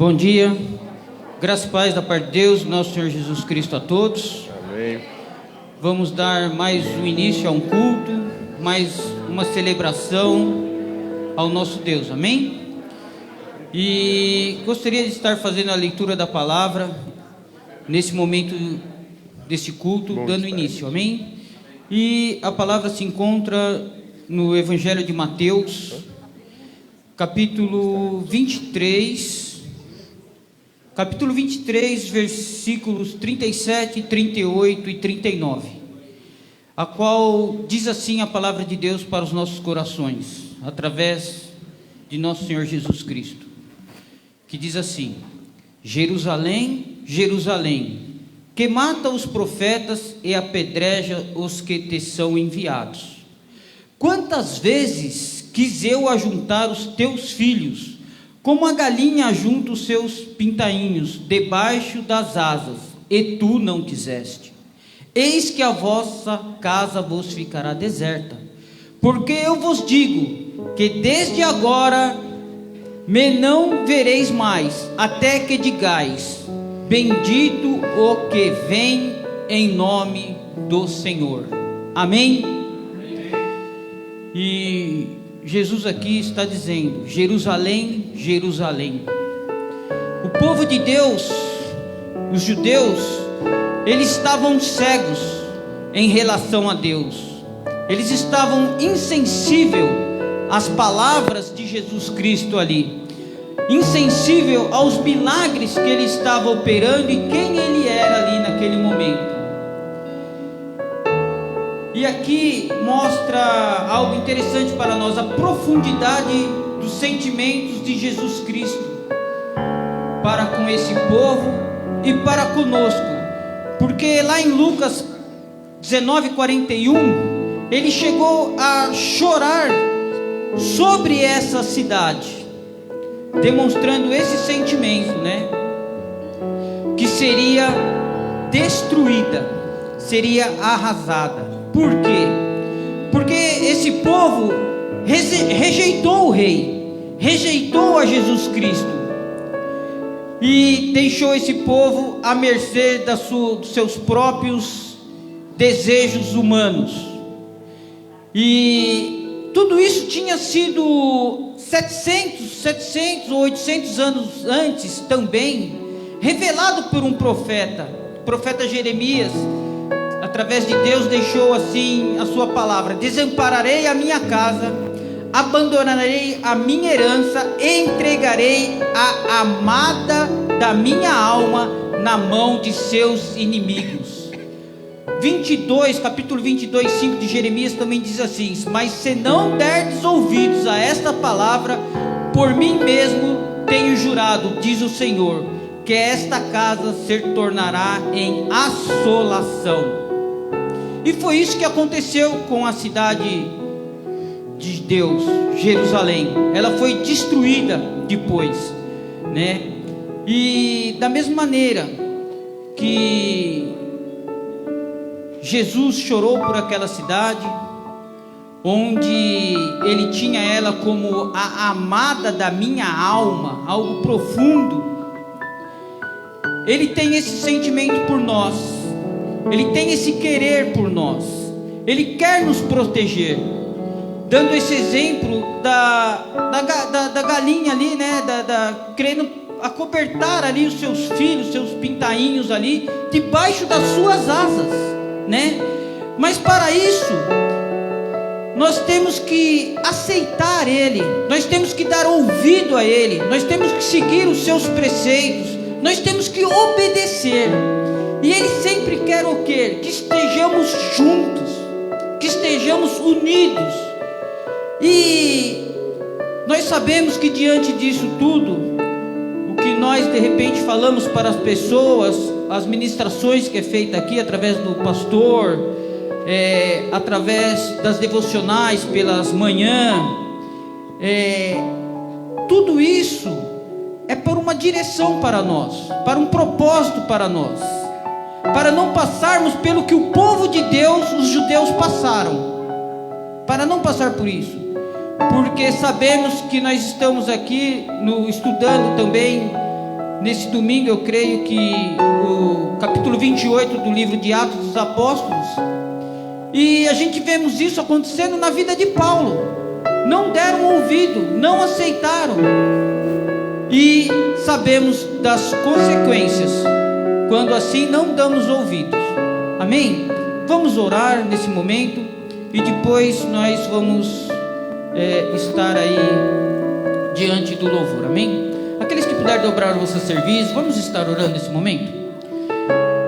Bom dia, graça e paz da parte de Deus, nosso Senhor Jesus Cristo a todos. Amém. Vamos dar mais um início a um culto, mais uma celebração ao nosso Deus, amém? E gostaria de estar fazendo a leitura da palavra nesse momento desse culto, dando início, amém? E a palavra se encontra no Evangelho de Mateus, capítulo 23, versículos 37, 38 e 39, a qual diz assim a palavra de Deus para os nossos corações, através de nosso Senhor Jesus Cristo, que diz assim: Jerusalém, Jerusalém, que mata os profetas e apedreja os que te são enviados. Quantas vezes quis eu ajuntar os teus filhos, como a galinha ajunta os seus pintainhos debaixo das asas, e tu não quiseste. Eis que a vossa casa vos ficará deserta, porque eu vos digo que desde agora me não vereis mais, até que digais: bendito o que vem em nome do Senhor. Amém? E Jesus aqui está dizendo: Jerusalém, Jerusalém. O povo de Deus, os judeus, eles estavam cegos em relação a Deus. Eles estavam insensíveis às palavras de Jesus Cristo ali, insensível aos milagres que ele estava operando e quem ele era ali naquele momento. E aqui mostra algo interessante para nós, a profundidade dos sentimentos de Jesus Cristo para com esse povo e para conosco, porque lá em Lucas 19:41, ele chegou a chorar sobre essa cidade, demonstrando esse sentimento, que seria destruída, seria arrasada. Por quê? Porque esse povo rejeitou o rei, rejeitou a Jesus Cristo e deixou esse povo à mercê dos seus próprios desejos humanos. E tudo isso tinha sido 700 ou 800 anos antes também revelado por um profeta, o profeta Jeremias. Através de Deus deixou assim a sua palavra: desampararei a minha casa, abandonarei a minha herança e entregarei a amada da minha alma na mão de seus inimigos. Capítulo 22, 5 de Jeremias também diz assim: mas se não derdes ouvidos a esta palavra, por mim mesmo tenho jurado, diz o Senhor, que esta casa se tornará em assolação. E foi isso que aconteceu com a cidade de Deus, Jerusalém. Ela foi destruída depois, E da mesma maneira que Jesus chorou por aquela cidade, onde ele tinha ela como a amada da minha alma, algo profundo, ele tem esse sentimento por nós. Ele tem esse querer por nós. Ele quer nos proteger, dando esse exemplo da galinha ali, querendo acobertar ali os seus filhos, seus pintainhos ali, debaixo das suas asas, Mas para isso, nós temos que aceitar Ele, nós temos que dar ouvido a Ele, nós temos que seguir os seus preceitos, nós temos que obedecer. E Ele sempre quer o quê? Que estejamos juntos, que estejamos unidos. E nós sabemos que diante disso tudo, o que nós de repente falamos para as pessoas, as ministrações que é feita aqui através do pastor, através das devocionais pelas manhãs, tudo isso é por uma direção para nós, para um propósito para nós, para não passarmos pelo que o povo de Deus, os judeus, passaram, para não passar por isso, porque sabemos que nós estamos aqui estudando também nesse domingo, eu creio que o capítulo 28 do livro de Atos dos Apóstolos, e a gente vemos isso acontecendo na vida de Paulo. Não deram ouvido, não aceitaram, e sabemos das consequências quando assim não damos ouvidos. Amém? Vamos orar nesse momento e depois nós vamos estar aí diante do louvor. Amém? Aqueles que puderem dobrar o vosso serviço, vamos estar orando nesse momento.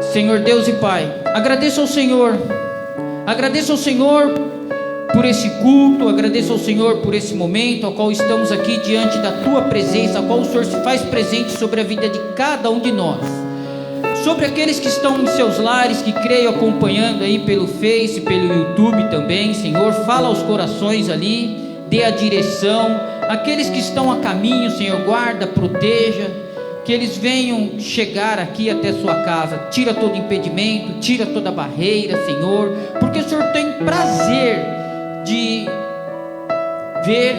Senhor Deus e Pai, agradeço ao Senhor por esse culto, agradeço ao Senhor por esse momento, ao qual estamos aqui diante da Tua presença, ao qual o Senhor se faz presente sobre a vida de cada um de nós, sobre aqueles que estão em seus lares, que creio acompanhando aí pelo Face, pelo YouTube também. Senhor, fala aos corações ali, dê a direção, aqueles que estão a caminho, Senhor, guarda, proteja, que eles venham chegar aqui até sua casa. Tira todo impedimento, tira toda barreira, Senhor, porque o Senhor tem prazer de ver,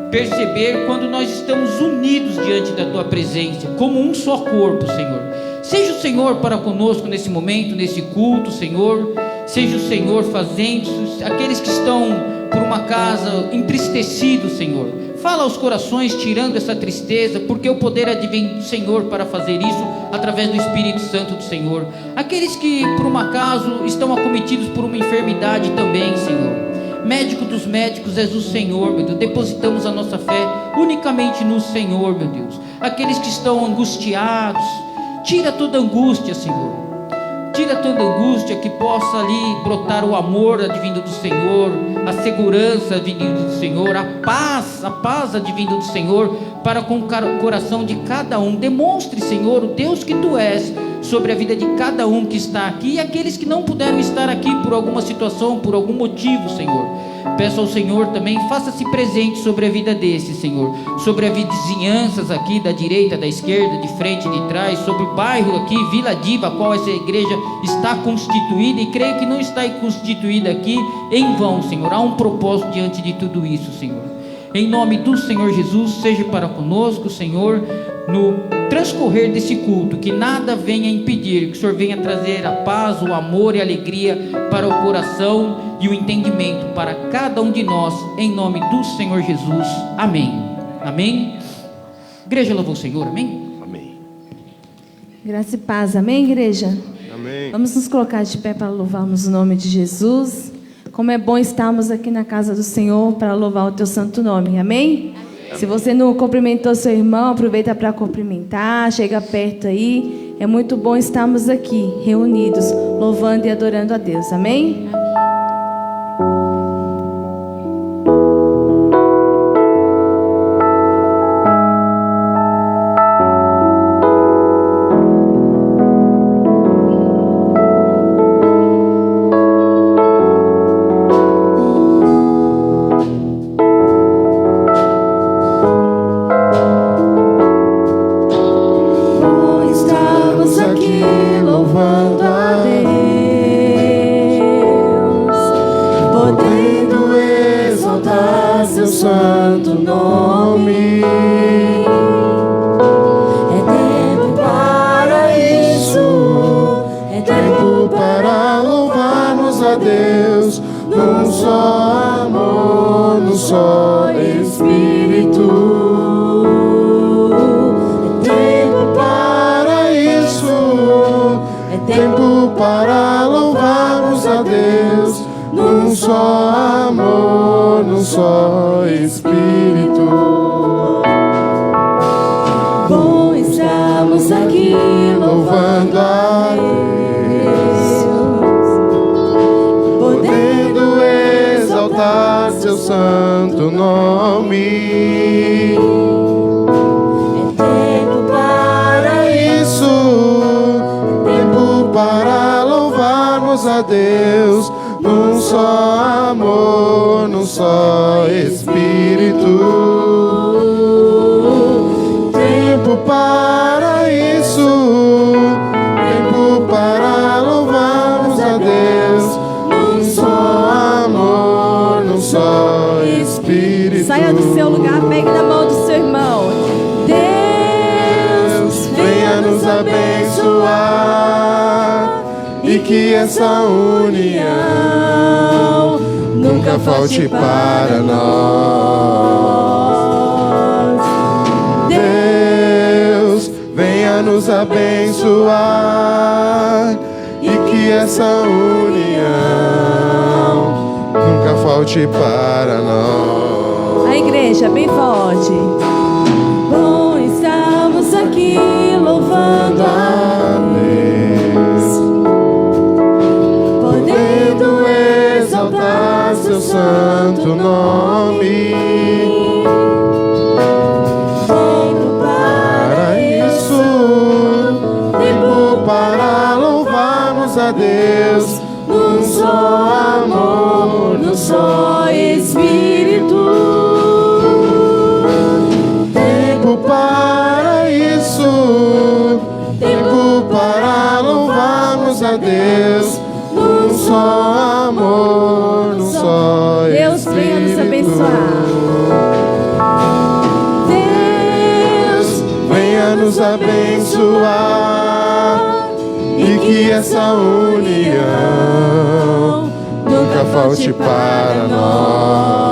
perceber quando nós estamos unidos diante da Tua presença, como um só corpo, Senhor. Seja o Senhor para conosco nesse momento, nesse culto, Senhor. Seja o Senhor fazendo, aqueles que estão por uma casa entristecidos, Senhor, fala aos corações, tirando essa tristeza, porque o poder advém do Senhor para fazer isso, através do Espírito Santo do Senhor. Aqueles que por um acaso estão acometidos por uma enfermidade também, Senhor, médico dos médicos és o Senhor, meu Deus. Depositamos a nossa fé unicamente no Senhor, meu Deus. Aqueles que estão angustiados, tira toda angústia, Senhor. Tira toda angústia, que possa ali brotar o amor advindo do Senhor, a segurança advindo do Senhor, a paz advindo do Senhor, para com o coração de cada um. Demonstre, Senhor, o Deus que Tu és sobre a vida de cada um que está aqui, e aqueles que não puderam estar aqui por alguma situação, por algum motivo, Senhor. Peço ao Senhor também, faça-se presente sobre a vida desses, Senhor, sobre as vizinhanças aqui, da direita, da esquerda, de frente, de trás, sobre o bairro aqui, Vila Diva, a qual essa igreja está constituída, e creio que não está constituída aqui em vão, Senhor. Há um propósito diante de tudo isso, Senhor. Em nome do Senhor Jesus, seja para conosco, Senhor, no transcorrer desse culto, que nada venha impedir, que o Senhor venha trazer a paz, o amor e a alegria para o coração e o entendimento para cada um de nós, em nome do Senhor Jesus. Amém. Amém. Igreja, louva o Senhor. Amém. Amém. Graça e paz. Amém, igreja? Amém. Vamos nos colocar de pé para louvarmos o nome de Jesus. Como é bom estarmos aqui na casa do Senhor para louvar o Teu santo nome. Amém? Se você não cumprimentou seu irmão, aproveita para cumprimentar, chega perto aí. É muito bom estarmos aqui, reunidos, louvando e adorando a Deus. Amém? Saia do seu lugar, pegue na mão do seu irmão. Deus vem nos abençoar e que essa união nunca falte para nós. Deus, venha nos abençoar e que essa união nunca falte para nós. A igreja, bem forte. Bom, estamos aqui louvando a Deus, podendo exaltar seu santo nome. Tempo para isso, tempo para louvarmos a Deus, num só amor, num só Espírito. Tempo para isso, tempo para louvarmos a Deus, num só amor, num só Espírito. Deus venha nos abençoar. Deus venha nos abençoar e que essa união nunca falte para nós.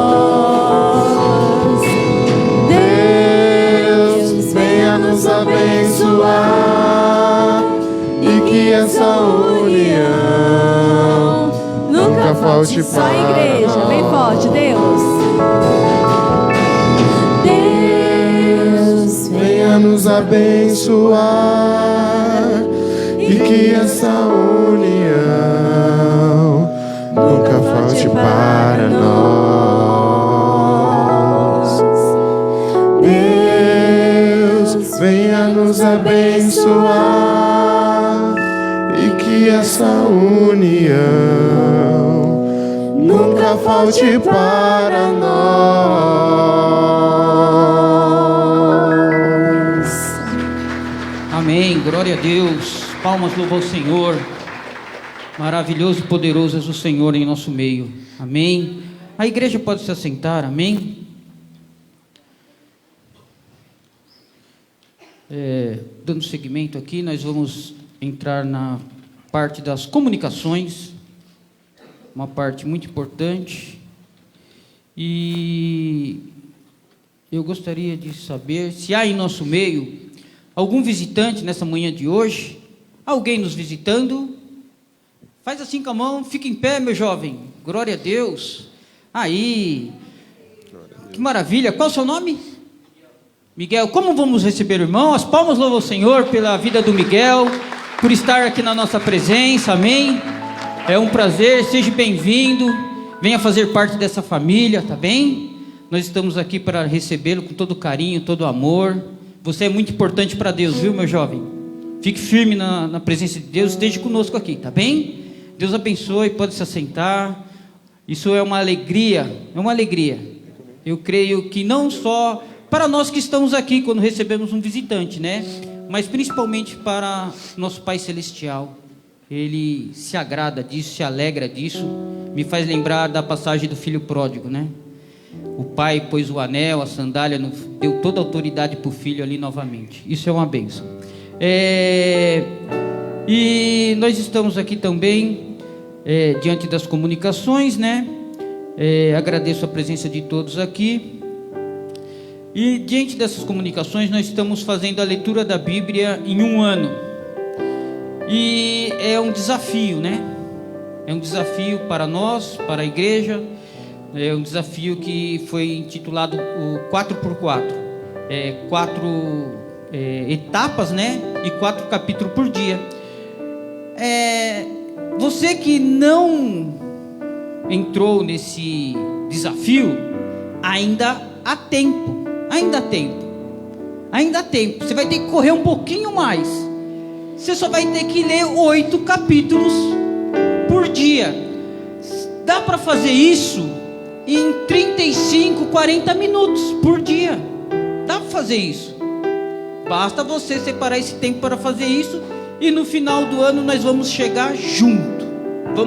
Deus venha nos abençoar e que essa união nunca falte para nós. Só a igreja, bem forte, Deus. Deus venha nos abençoar e que essa união nunca falte para nós. Deus, venha nos abençoar e que essa união nunca falte para nós. Amém, glória a Deus. Palmas, louva ao Senhor. Maravilhoso e poderoso és o Senhor em nosso meio. Amém. A igreja pode se assentar, amém. Dando seguimento aqui, nós vamos entrar na parte das comunicações, uma parte muito importante. E eu gostaria de saber se há em nosso meio algum visitante nessa manhã de hoje. Alguém nos visitando? Faz assim com a mão, fica em pé, meu jovem. Glória a Deus. Aí, que maravilha. Qual o seu nome? Miguel. Como vamos receber o irmão? As palmas louvam o Senhor pela vida do Miguel, por estar aqui na nossa presença, amém? É um prazer, seja bem-vindo. Venha fazer parte dessa família, tá bem? Nós estamos aqui para recebê-lo com todo carinho, todo amor. Você é muito importante para Deus, viu, meu jovem? Fique firme na presença de Deus, esteja conosco aqui, tá bem? Deus abençoe, pode se assentar. Isso é uma alegria, Eu creio que não só para nós que estamos aqui quando recebemos um visitante, né? Mas principalmente para nosso Pai Celestial. Ele se agrada disso, se alegra disso. Me faz lembrar da passagem do filho pródigo, né? O pai pôs o anel, a sandália, deu toda a autoridade para o filho ali novamente. Isso é uma bênção. E nós estamos aqui também diante das comunicações, né? Agradeço a presença de todos aqui. E diante dessas comunicações nós estamos fazendo a leitura da Bíblia em um ano. E é um desafio, né? É um desafio para nós, para a igreja. É um desafio que foi intitulado o 4x4. 4 etapas, né? E 4 capítulos por dia. Você que não entrou nesse desafio, ainda há tempo. Ainda há tempo. Você vai ter que correr um pouquinho mais. Você só vai ter que ler 8 capítulos por dia. Dá para fazer isso em 35, 40 minutos por dia. Dá para fazer isso. Basta você separar esse tempo para fazer isso. E no final do ano nós vamos chegar junto. O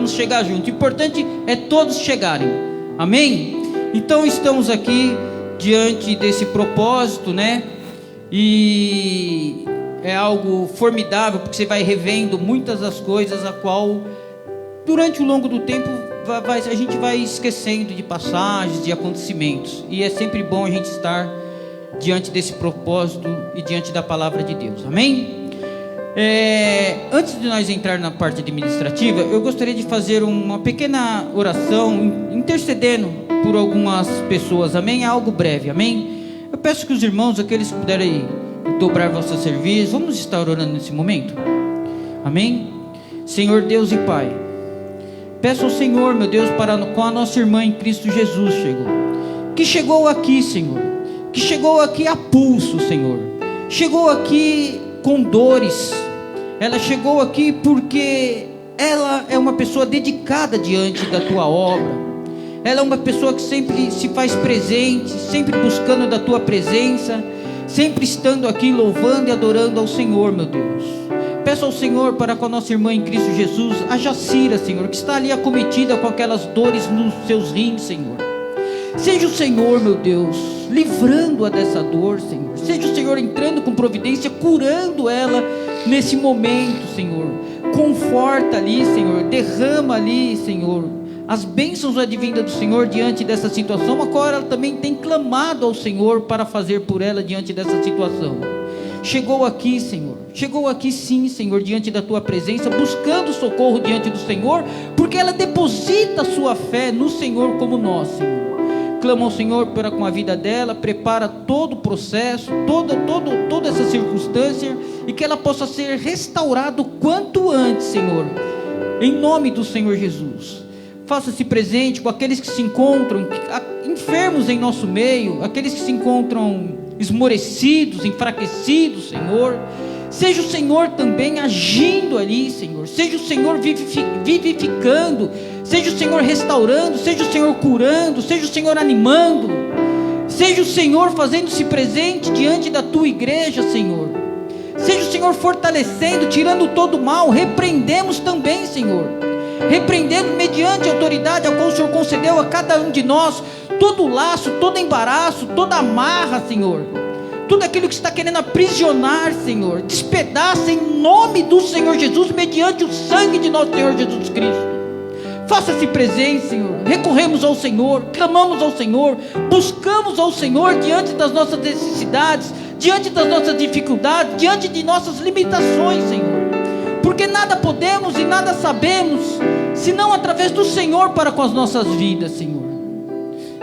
importante é todos chegarem. Amém? Então estamos aqui diante desse propósito, né? E é algo formidável, porque você vai revendo muitas das coisas a qual, durante o longo do tempo, a gente vai esquecendo de passagens, de acontecimentos. E é sempre bom a gente estar diante desse propósito e diante da palavra de Deus. Amém? Antes de nós entrar na parte administrativa, eu gostaria de fazer uma pequena oração, intercedendo por algumas pessoas. Amém? É algo breve. Amém? Eu peço que os irmãos, aqueles que puderem dobrar vosso serviço, vamos estar orando nesse momento. Amém? Senhor Deus e Pai, peço ao Senhor, meu Deus, para com a nossa irmã em Cristo Jesus que chegou aqui, Senhor, que chegou aqui a pulso, Senhor, chegou aqui com dores. Ela chegou aqui porque ela é uma pessoa dedicada diante da Tua obra. Ela é uma pessoa que sempre se faz presente, sempre buscando da Tua presença, sempre estando aqui louvando e adorando ao Senhor, meu Deus. Peço ao Senhor para com a nossa irmã em Cristo Jesus, a Jacira, Senhor, que está ali acometida com aquelas dores nos seus rins, Senhor. Seja o Senhor, meu Deus, livrando-a dessa dor, Senhor. Seja o Senhor entrando com providência, curando ela nesse momento, Senhor. Conforta ali, Senhor. Derrama ali, Senhor, as bênçãos advindas do Senhor diante dessa situação, a qual ela também tem clamado ao Senhor para fazer por ela diante dessa situação. Chegou aqui, Senhor, chegou aqui sim, Senhor, diante da Tua presença, buscando socorro diante do Senhor, porque ela deposita a sua fé no Senhor como nós, Senhor. Clama ao Senhor para com a vida dela, prepara todo o processo, toda essa circunstância, e que ela possa ser restaurada o quanto antes, Senhor, em nome do Senhor Jesus. Faça-se presente com aqueles que se encontram enfermos em nosso meio, aqueles que se encontram esmorecidos, enfraquecidos, Senhor. Seja o Senhor também agindo ali, Senhor. Seja o Senhor vivificando, seja o Senhor restaurando, seja o Senhor curando, seja o Senhor animando, seja o Senhor fazendo-se presente diante da Tua igreja, Senhor. Seja o Senhor fortalecendo, tirando todo o mal. Repreendemos também, Senhor, repreendendo mediante a autoridade a qual o Senhor concedeu a cada um de nós, todo laço, todo embaraço, toda amarra, Senhor, tudo aquilo que está querendo aprisionar, Senhor, despedaça em nome do Senhor Jesus, mediante o sangue de nosso Senhor Jesus Cristo. Faça-se presente, Senhor. Recorremos ao Senhor, clamamos ao Senhor, buscamos ao Senhor diante das nossas necessidades, diante das nossas dificuldades, diante de nossas limitações, Senhor, porque nada podemos e nada sabemos, senão através do Senhor para com as nossas vidas, Senhor.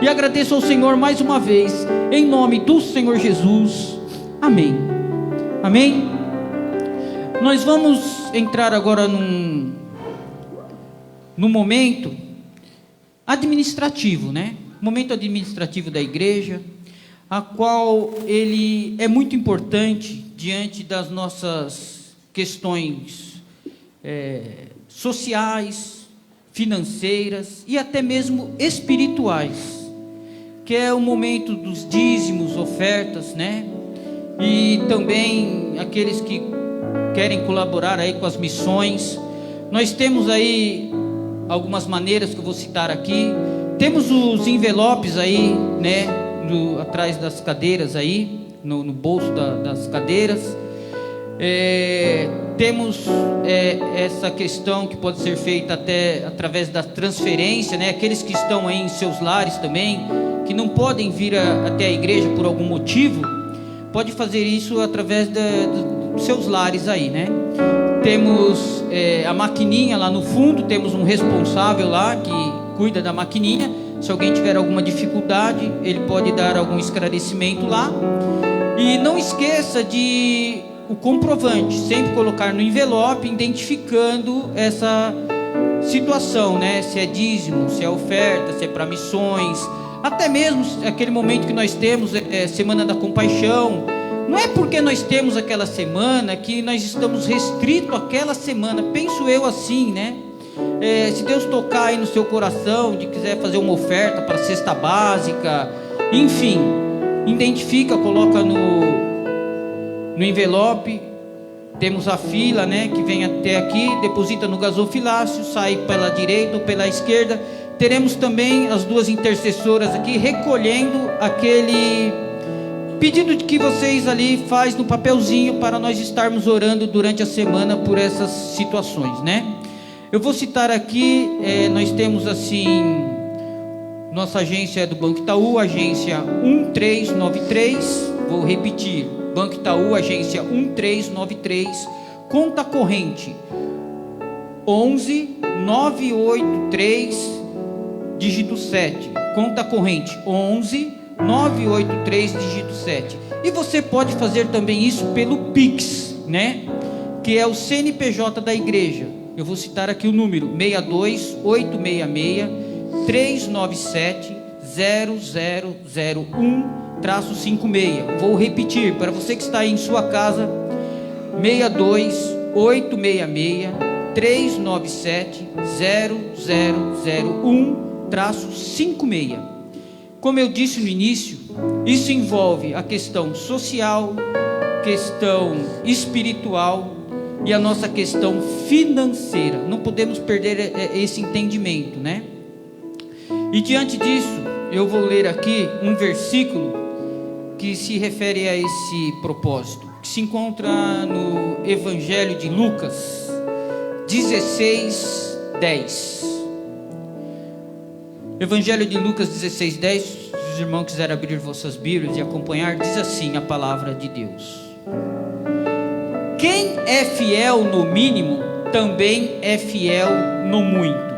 E agradeço ao Senhor mais uma vez, em nome do Senhor Jesus. Amém. Amém. Nós vamos entrar agora num momento administrativo, né? Momento administrativo da igreja, a qual ele é muito importante diante das nossas questões sociais, financeiras e até mesmo espirituais, que é o momento dos dízimos, ofertas, né? E também aqueles que querem colaborar aí com as missões. Nós temos aí algumas maneiras que eu vou citar aqui. Temos os envelopes aí, né, atrás das cadeiras aí, no bolso das cadeiras. Temos essa questão que pode ser feita até através da transferência, né? Aqueles que estão aí em seus lares também, que não podem vir até a igreja por algum motivo, pode fazer isso através dos seus lares aí, né? Temos a maquininha lá no fundo, temos um responsável lá que cuida da maquininha. Se alguém tiver alguma dificuldade, ele pode dar algum esclarecimento lá. E não esqueça de o comprovante, sempre colocar no envelope, identificando essa situação, né? Se é dízimo, se é oferta, se é para missões, até mesmo aquele momento que nós temos, Semana da Compaixão. Não é porque nós temos aquela semana que nós estamos restritos àquela semana, penso eu assim, né? Se Deus tocar aí no seu coração, de quiser fazer uma oferta para a cesta básica, enfim, identifica, coloca no envelope. Temos a fila, né, que vem até aqui, deposita no gasofilácio, sai pela direita ou pela esquerda. Teremos também as duas intercessoras aqui recolhendo aquele pedido de que vocês ali faz no papelzinho para nós estarmos orando durante a semana por essas situações, né? Eu vou citar aqui, nós temos assim, nossa agência é do Banco Itaú, agência 1393, vou repetir, Banco Itaú, agência 1393, conta corrente 11983, dígito 7, conta corrente 11983, dígito 7, e você pode fazer também isso pelo Pix, né, que é o CNPJ da igreja. Eu vou citar aqui o número 62866-397-0001-56. Vou repetir para você que está aí em sua casa: 62866-397-0001-56. Como eu disse no início, isso envolve a questão social, questão espiritual e a nossa questão financeira. Não podemos perder esse entendimento, né? E diante disso, eu vou ler aqui um versículo que se refere a esse propósito, que se encontra no Evangelho de Lucas 16:10. Evangelho de Lucas 16:10. Se os irmãos quiserem abrir vossas Bíblias e acompanhar, diz assim a palavra de Deus: quem é fiel no mínimo, também é fiel no muito.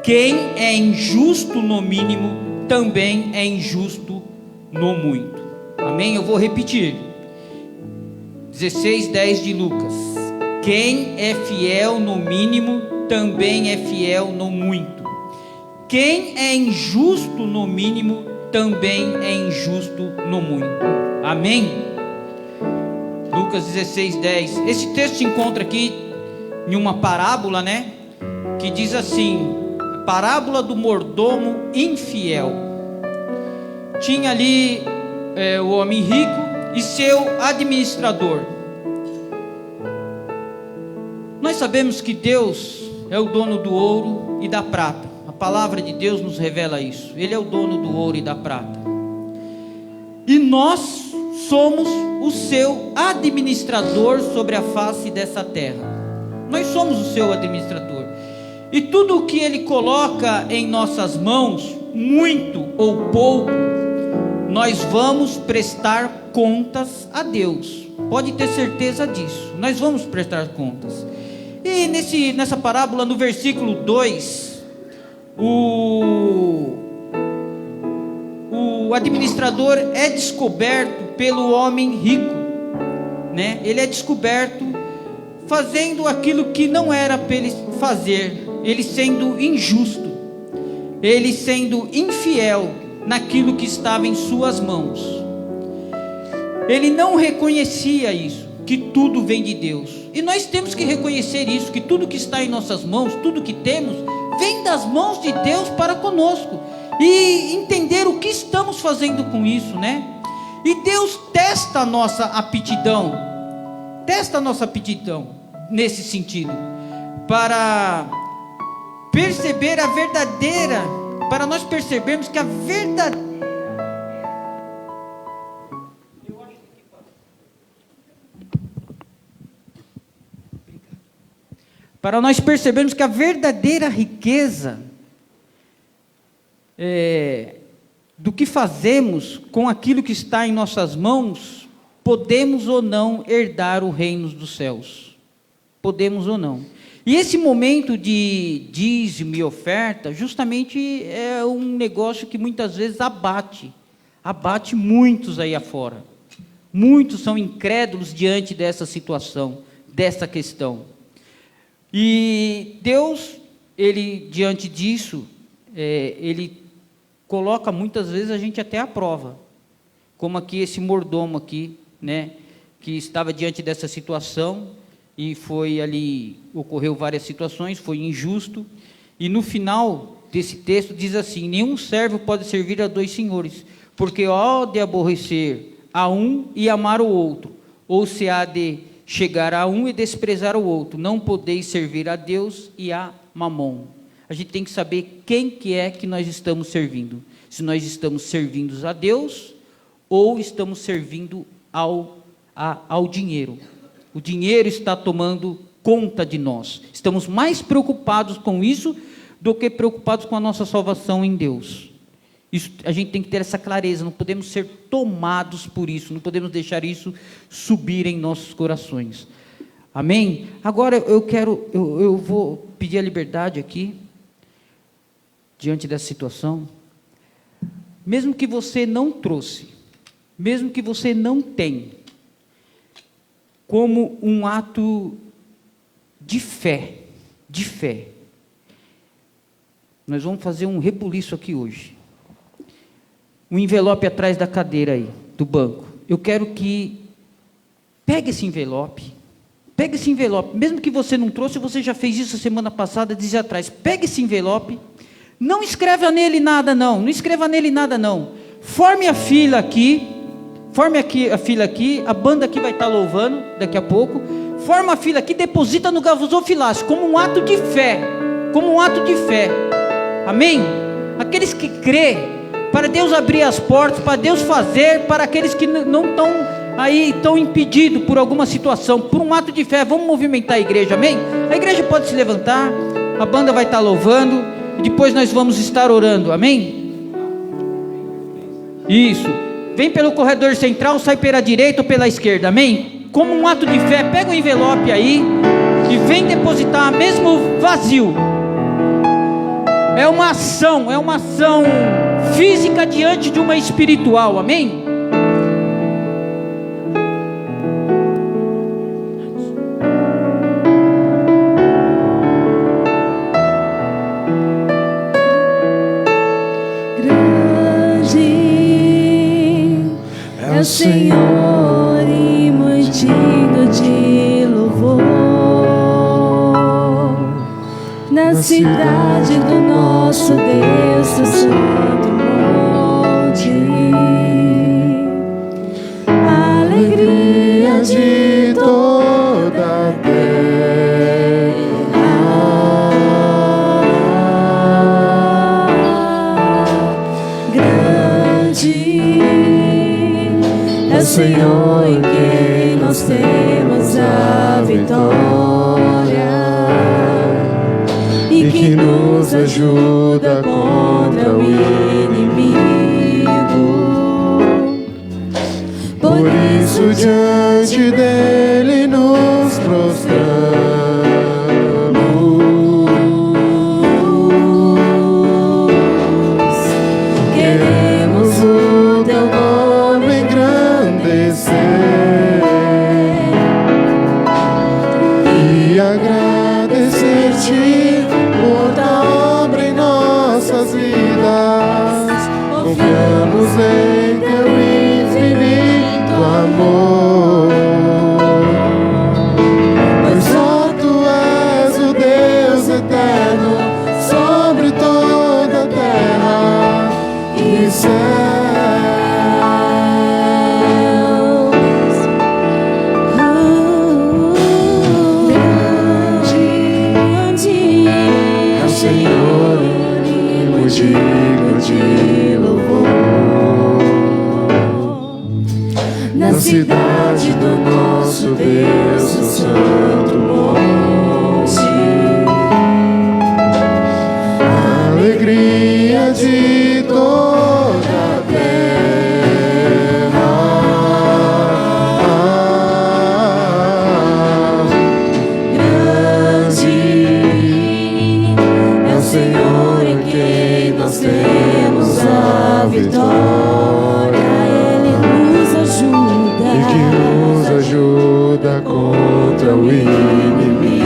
Quem é injusto no mínimo, também é injusto no muito. Amém? Eu vou repetir. 16:10 de Lucas. Quem é fiel no mínimo, também é fiel no muito. Quem é injusto no mínimo, também é injusto no muito. Amém? Lucas 16:10. Esse texto se encontra aqui em uma parábola, né? Que diz assim: parábola do mordomo infiel. Tinha ali o homem rico e seu administrador. Nós sabemos que Deus é o dono do ouro e da prata. A palavra de Deus nos revela isso. Ele é o dono do ouro e da prata. E nós somos o seu administrador sobre a face dessa terra. Nós somos o seu administrador. E tudo o que Ele coloca em nossas mãos, muito ou pouco, nós vamos prestar contas a Deus. Pode ter certeza disso. Nós vamos prestar contas. E nessa parábola, no versículo 2, o administrador é descoberto pelo homem rico, né? Ele é descoberto fazendo aquilo que não era para ele fazer, ele sendo injusto, ele sendo infiel naquilo que estava em suas mãos. Ele não reconhecia isso, que tudo vem de Deus. E nós temos que reconhecer isso, que tudo que está em nossas mãos, tudo que temos, vem das mãos de Deus para conosco. E entender o que estamos fazendo com isso, né? E Deus testa a nossa aptidão nesse sentido, para perceber a verdadeira, para nós percebermos que a verdadeira, para nós percebermos que a verdadeira riqueza do que fazemos com aquilo que está em nossas mãos, podemos ou não herdar o reino dos céus. Podemos ou não. E esse momento de dízimo e oferta, justamente é um negócio que muitas vezes abate muitos aí afora. Muitos são incrédulos diante dessa situação, dessa questão. E Deus, Ele, diante disso, Ele coloca muitas vezes a gente até à prova, como aqui esse mordomo aqui, né, que estava diante dessa situação e foi ali, ocorreu várias situações, foi injusto, e no final desse texto diz assim: nenhum servo pode servir a dois senhores, porque há de aborrecer a um e amar o outro, ou se há de chegar a um e desprezar o outro. Não podeis servir a Deus e a Mamon. A gente tem que saber quem que é que nós estamos servindo. Se nós estamos servindo a Deus ou estamos servindo ao dinheiro. O dinheiro está tomando conta de nós. Estamos mais preocupados com isso do que preocupados com a nossa salvação em Deus. Isso, a gente tem que ter essa clareza, não podemos ser tomados por isso, não podemos deixar isso subir em nossos corações. Amém? Agora eu vou pedir a liberdade aqui, diante dessa situação. Mesmo que você não trouxe, mesmo que você não tem, como um ato de fé, nós vamos fazer um rebuliço aqui hoje. Um envelope atrás da cadeira aí, do banco. Eu quero que pegue esse envelope, mesmo que você não trouxe, você já fez isso semana passada, dizia atrás, pega esse envelope, não escreva nele nada não, forme a fila aqui, a banda aqui vai estar louvando daqui a pouco, forma a fila aqui, deposita no gasofilácio, como um ato de fé, amém? Aqueles que crê, para Deus abrir as portas, para Deus fazer, para aqueles que não estão aí, estão impedidos por alguma situação, por um ato de fé, vamos movimentar a igreja, amém? A igreja pode se levantar, a banda vai estar louvando, e depois nós vamos estar orando, amém? Isso, vem pelo corredor central, sai pela direita ou pela esquerda, amém? Como um ato de fé, pega o envelope aí, e vem depositar, mesmo vazio. É uma ação física diante de uma espiritual, amém? O Senhor e muito digno de louvor, na cidade do nosso Deus, do santo monte, alegria de toda a terra, grande é o Senhor em quem nós temos a vitória, e que nos ajuda contra o inimigo. por isso diante dele nos prostramos. Queremos o teu nome engrandecer e agradecer-te por tua obra em nossas vidas. Confiamos em teu infinito amor, pois só tu és o Deus eterno sobre toda a terra e céus. Grande É o Senhor muito digno de louvor, na na cidade do nosso Deus, o santo monte, alegria de toda a terra. grande é o Senhor em quem nós temos a vitória. Ele nos ajuda, E que nos ajuda contra o inimigo.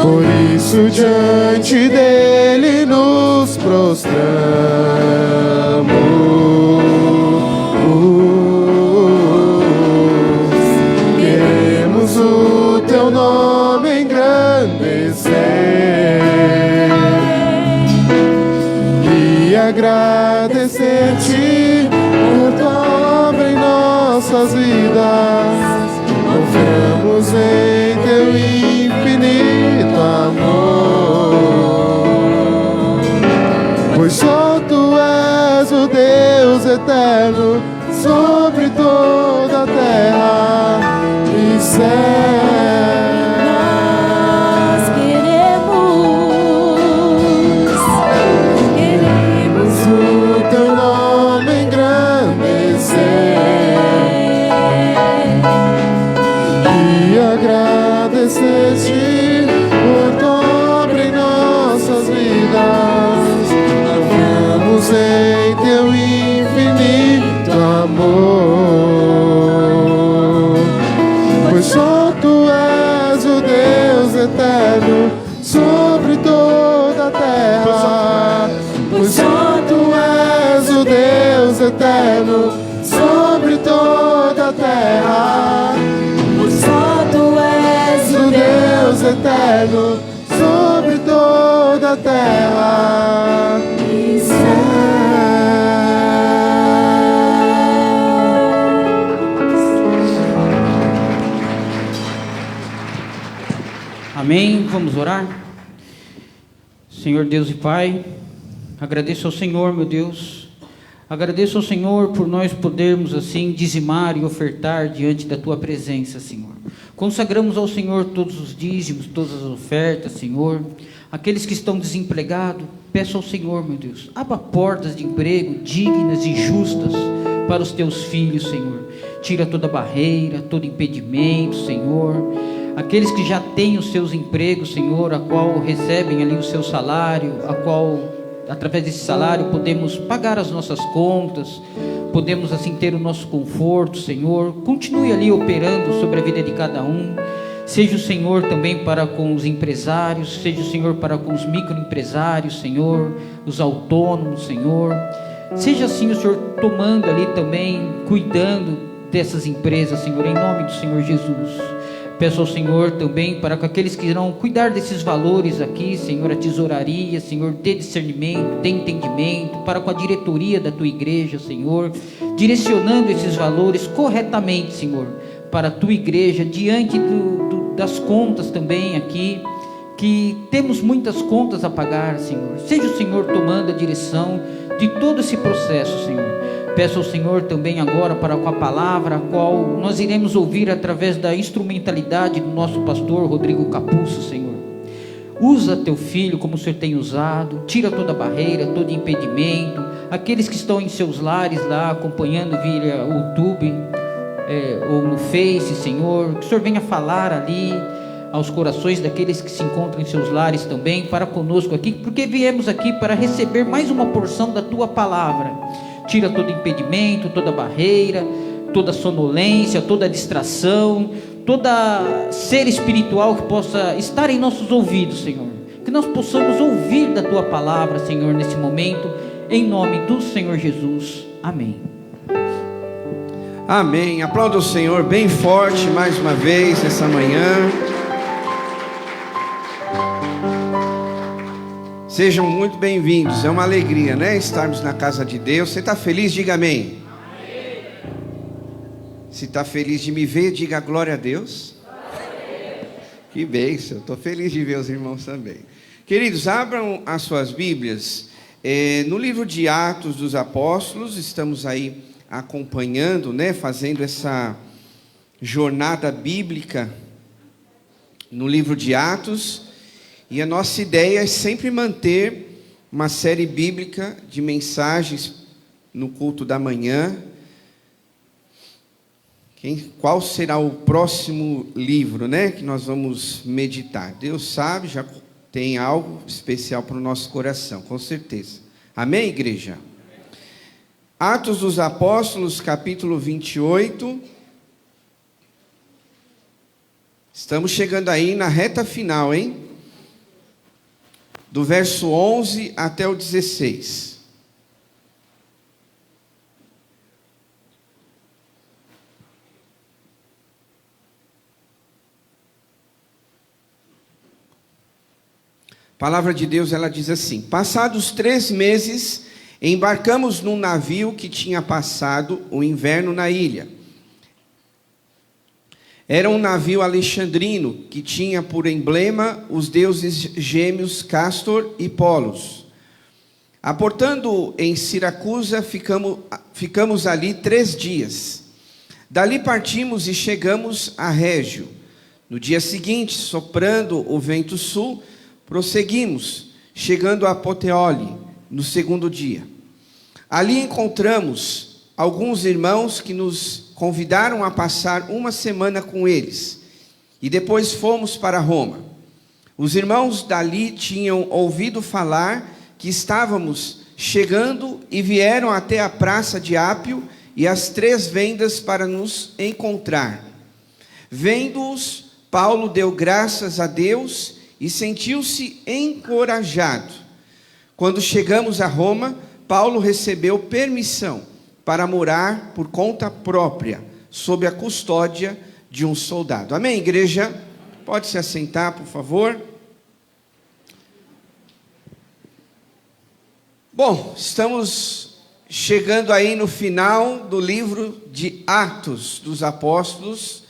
Por isso diante dele nos prostramos. Queremos o teu nome engrandecer e agradecer-te por tua obra em nossas vidas. Confiamos em teu infinito amor, pois só tu és o eterno sobre toda a terra e céu. Agradecer-te por obra em nossas vidas, vamos em teu infinito amor, pois só tu és o Deus eterno sobre toda a terra, pois só tu és o Deus eterno sobre toda a terra. Deus eterno sobre toda a terra e Amém. Vamos orar. Senhor Deus e Pai, agradeço ao Senhor, meu Deus, agradeço ao Senhor por nós podermos assim dizimar e ofertar diante da Tua presença, Senhor. Consagramos ao Senhor todos os dízimos, todas as ofertas, Senhor. Aqueles que estão desempregados, peço ao Senhor, meu Deus, abra portas de emprego dignas e justas para os Teus filhos, Senhor. Tira toda barreira, todo impedimento, Senhor. Aqueles que já têm os seus empregos, Senhor, a qual recebem ali o seu salário, a qual, através desse salário, podemos pagar as nossas contas, podemos assim ter o nosso conforto, Senhor. Continue ali operando sobre a vida de cada um. Seja o Senhor também para com os empresários, seja o Senhor para com os microempresários, Senhor, os autônomos, Senhor. Seja assim o Senhor tomando ali também, cuidando dessas empresas, Senhor, em nome do Senhor Jesus. Peço ao Senhor também para que aqueles que irão cuidar desses valores aqui, Senhor, a tesouraria, Senhor, dê discernimento, dê entendimento, para com a diretoria da Tua igreja, Senhor, direcionando esses valores corretamente, Senhor, para a Tua igreja, diante das contas também aqui, que temos muitas contas a pagar, Senhor. Seja o Senhor tomando a direção de todo esse processo, Senhor. Peço ao Senhor também agora para com a palavra, a qual nós iremos ouvir através da instrumentalidade do nosso pastor Rodrigo Capuzzo, Senhor. Usa Teu filho como o Senhor tem usado, tira toda barreira, todo impedimento. Aqueles que estão em seus lares lá, acompanhando via YouTube ou no Face, Senhor, que o Senhor venha falar ali aos corações daqueles que se encontram em seus lares também, para conosco aqui, porque viemos aqui para receber mais uma porção da Tua palavra. Tira todo impedimento, toda barreira, toda sonolência, toda distração, toda ser espiritual que possa estar em nossos ouvidos, Senhor. Que nós possamos ouvir da Tua palavra, Senhor, nesse momento, em nome do Senhor Jesus. Amém. Amém. Aplauda o Senhor bem forte mais uma vez nessa manhã. Sejam muito bem-vindos, é uma alegria, né, estarmos na casa de Deus. Você está feliz? Diga amém. Amém. Se está feliz de me ver, diga glória a Deus. Amém. Que bênção, estou feliz de ver os irmãos também. Queridos, abram as suas Bíblias, no livro de Atos dos Apóstolos. Estamos aí acompanhando, né, fazendo essa jornada bíblica no livro de Atos. E a nossa ideia é sempre manter uma série bíblica de mensagens no culto da manhã. Qual será o próximo livro, né, que nós vamos meditar? Deus sabe, já tem algo especial para o nosso coração, com certeza. Amém, igreja? Atos dos Apóstolos, capítulo 28. Estamos chegando aí na reta final, hein? Do verso 11 até o 16. A palavra de Deus, ela diz assim: passados 3 meses, embarcamos num navio que tinha passado o inverno na ilha. Era um navio alexandrino que tinha por emblema os deuses gêmeos Castor e Polos. Aportando em Siracusa, ficamos ali 3 dias. Dali partimos e chegamos a Régio. No dia seguinte, soprando o vento sul, prosseguimos, chegando a Puteoli, no 2º dia. Ali encontramos alguns irmãos que nos convidaram a passar uma semana com eles, e depois fomos para Roma. Os irmãos dali tinham ouvido falar que estávamos chegando e vieram até a praça de Ápio e as 3 vendas para nos encontrar. Vendo-os, Paulo deu graças a Deus e sentiu-se encorajado. Quando chegamos a Roma, Paulo recebeu permissão para morar por conta própria, sob a custódia de um soldado. Amém, igreja? Pode se assentar, por favor. Bom, estamos chegando aí no final do livro de Atos dos Apóstolos,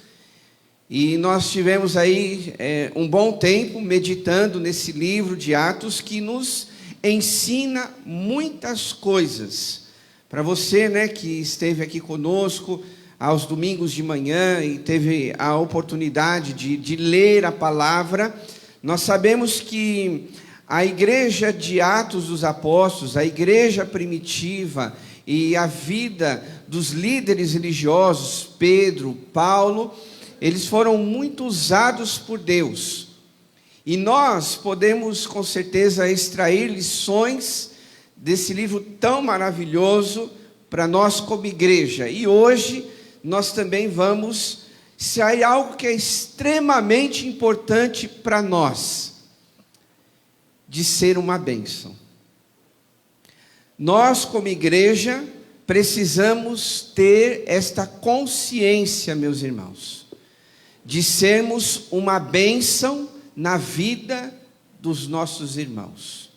e nós tivemos aí um bom tempo meditando nesse livro de Atos, que nos ensina muitas coisas. Para você, né, que esteve aqui conosco aos domingos de manhã e teve a oportunidade de ler a palavra, nós sabemos que a igreja de Atos dos Apóstolos, a igreja primitiva e a vida dos líderes religiosos, Pedro, Paulo, eles foram muito usados por Deus. E nós podemos com certeza extrair lições desse livro tão maravilhoso para nós como igreja. E hoje nós também vamos, se há algo que é extremamente importante para nós, de ser uma bênção. Nós como igreja precisamos ter esta consciência, meus irmãos, de sermos uma bênção na vida dos nossos irmãos.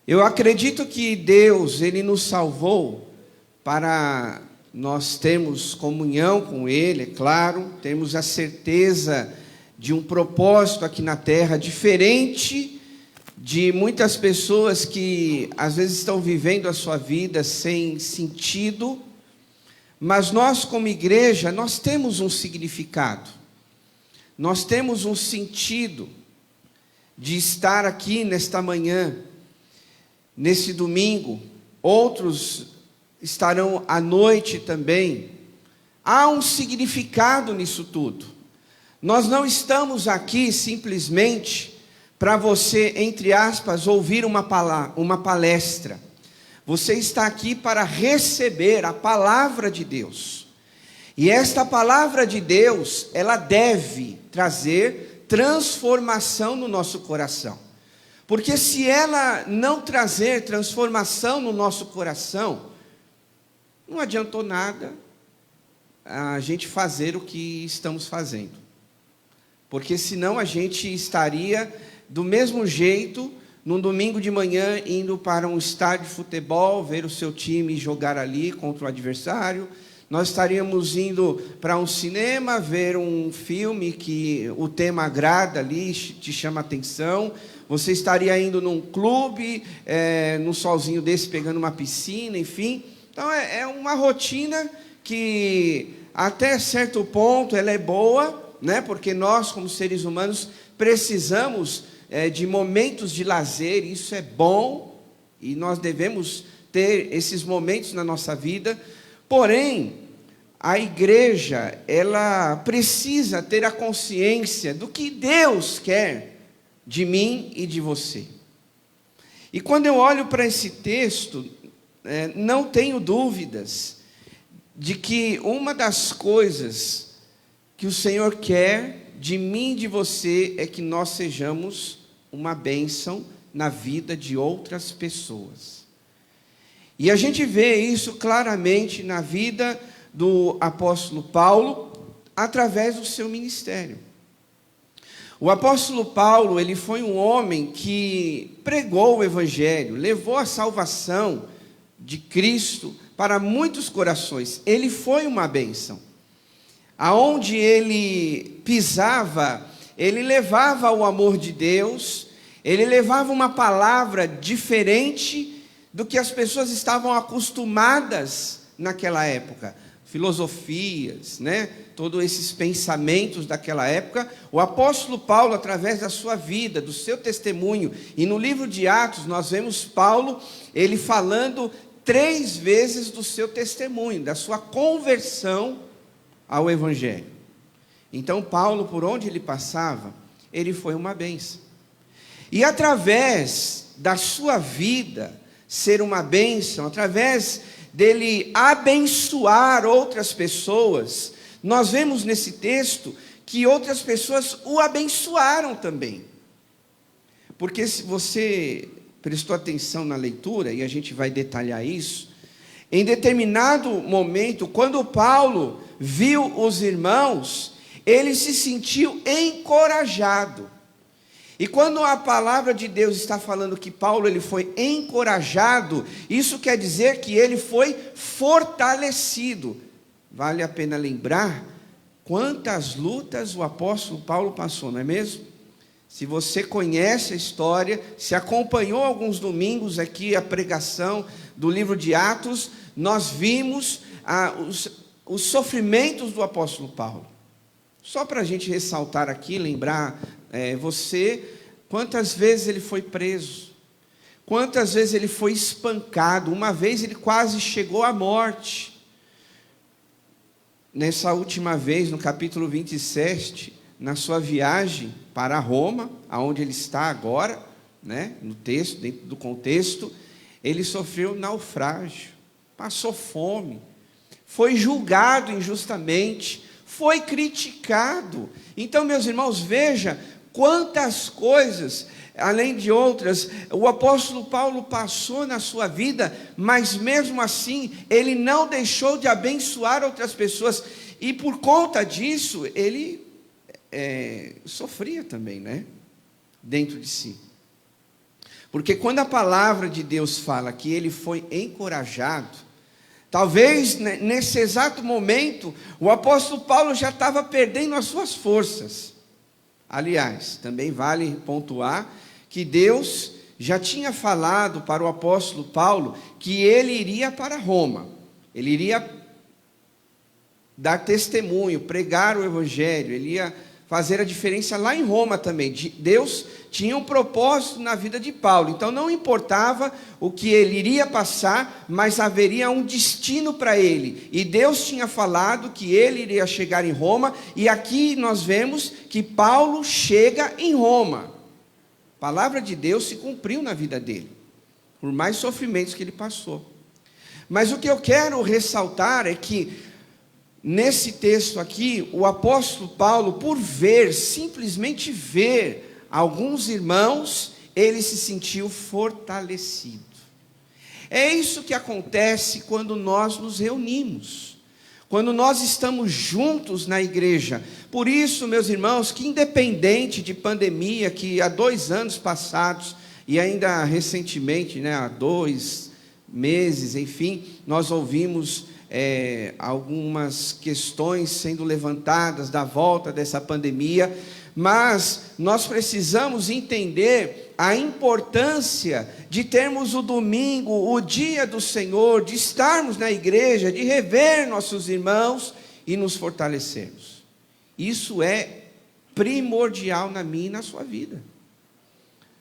Eu acredito que Deus, Ele nos salvou para nós termos comunhão com Ele, é claro, termos a certeza de um propósito aqui na terra, diferente de muitas pessoas que às vezes estão vivendo a sua vida sem sentido, mas nós como igreja, nós temos um significado, nós temos um sentido de estar aqui nesta manhã, nesse domingo, outros estarão à noite também. Há um significado nisso tudo. Nós não estamos aqui simplesmente para você, entre aspas, ouvir uma palestra. Você está aqui para receber a palavra de Deus. E esta palavra de Deus, ela deve trazer transformação no nosso coração. Porque se ela não trazer transformação no nosso coração, não adiantou nada a gente fazer o que estamos fazendo. Porque senão a gente estaria do mesmo jeito, num domingo de manhã, indo para um estádio de futebol, ver o seu time jogar ali contra o adversário. Nós estaríamos indo para um cinema, ver um filme que o tema agrada ali, te chama a atenção. Você estaria indo num clube, num solzinho desse, pegando uma piscina, enfim. Então é uma rotina que até certo ponto ela é boa, né? Porque nós como seres humanos precisamos de momentos de lazer, isso é bom, e nós devemos ter esses momentos na nossa vida. Porém, a igreja, ela precisa ter a consciência do que Deus quer de mim e de você. E quando eu olho para esse texto, não tenho dúvidas de que uma das coisas que o Senhor quer de mim e de você é que nós sejamos uma bênção na vida de outras pessoas. E a gente vê isso claramente na vida do apóstolo Paulo, através do seu ministério. O apóstolo Paulo, ele foi um homem que pregou o evangelho, levou a salvação de Cristo para muitos corações. Ele foi uma bênção. Aonde ele pisava, ele levava o amor de Deus, Ele levava uma palavra diferente do que as pessoas estavam acostumadas naquela época. Filosofias, né? Todos esses pensamentos daquela época. O apóstolo Paulo, através da sua vida, do seu testemunho, e no livro de Atos nós vemos Paulo, ele falando 3 vezes do seu testemunho, da sua conversão ao Evangelho. Então Paulo, por onde ele passava, ele foi uma bênção. E através da sua vida ser uma bênção, através dele abençoar outras pessoas, nós vemos nesse texto que outras pessoas o abençoaram também. Porque se você prestou atenção na leitura, e a gente vai detalhar isso, em determinado momento, quando Paulo viu os irmãos, ele se sentiu encorajado. E quando a palavra de Deus está falando que Paulo ele foi encorajado, isso quer dizer que ele foi fortalecido. Vale a pena lembrar quantas lutas o apóstolo Paulo passou, não é mesmo? Se você conhece a história, se acompanhou alguns domingos aqui a pregação do livro de Atos, nós vimos os sofrimentos do apóstolo Paulo. Só para a gente ressaltar aqui, lembrar quantas vezes ele foi preso, quantas vezes ele foi espancado, uma vez ele quase chegou à morte. Nessa última vez, no capítulo 27, na sua viagem para Roma, aonde ele está agora, né, no texto, dentro do contexto, ele sofreu naufrágio, passou fome, foi julgado injustamente, foi criticado. Então, meus irmãos, veja quantas coisas, além de outras, o apóstolo Paulo passou na sua vida, mas mesmo assim, ele não deixou de abençoar outras pessoas, e por conta disso, ele sofria também, né? Dentro de si. Porque quando a palavra de Deus fala que ele foi encorajado, talvez nesse exato momento, o apóstolo Paulo já estava perdendo as suas forças. Aliás, também vale pontuar que Deus já tinha falado para o apóstolo Paulo que ele iria para Roma, ele iria dar testemunho, pregar o evangelho, ele ia fazer a diferença lá em Roma também. Deus tinha um propósito na vida de Paulo, então não importava o que ele iria passar, mas haveria um destino para ele, e Deus tinha falado que ele iria chegar em Roma, e aqui nós vemos que Paulo chega em Roma. A palavra de Deus se cumpriu na vida dele, por mais sofrimentos que ele passou. Mas o que eu quero ressaltar é que nesse texto aqui, o apóstolo Paulo, por simplesmente ver alguns irmãos, ele se sentiu fortalecido. É isso que acontece quando nós nos reunimos, quando nós estamos juntos na igreja. Por isso, meus irmãos, que independente de pandemia, que há 2 anos passados, e ainda recentemente, né, há 2 meses, enfim, nós ouvimos algumas questões sendo levantadas da volta dessa pandemia, mas nós precisamos entender a importância de termos o domingo, o dia do Senhor, de estarmos na igreja, de rever nossos irmãos e nos fortalecermos. Isso é primordial na minha e na sua vida.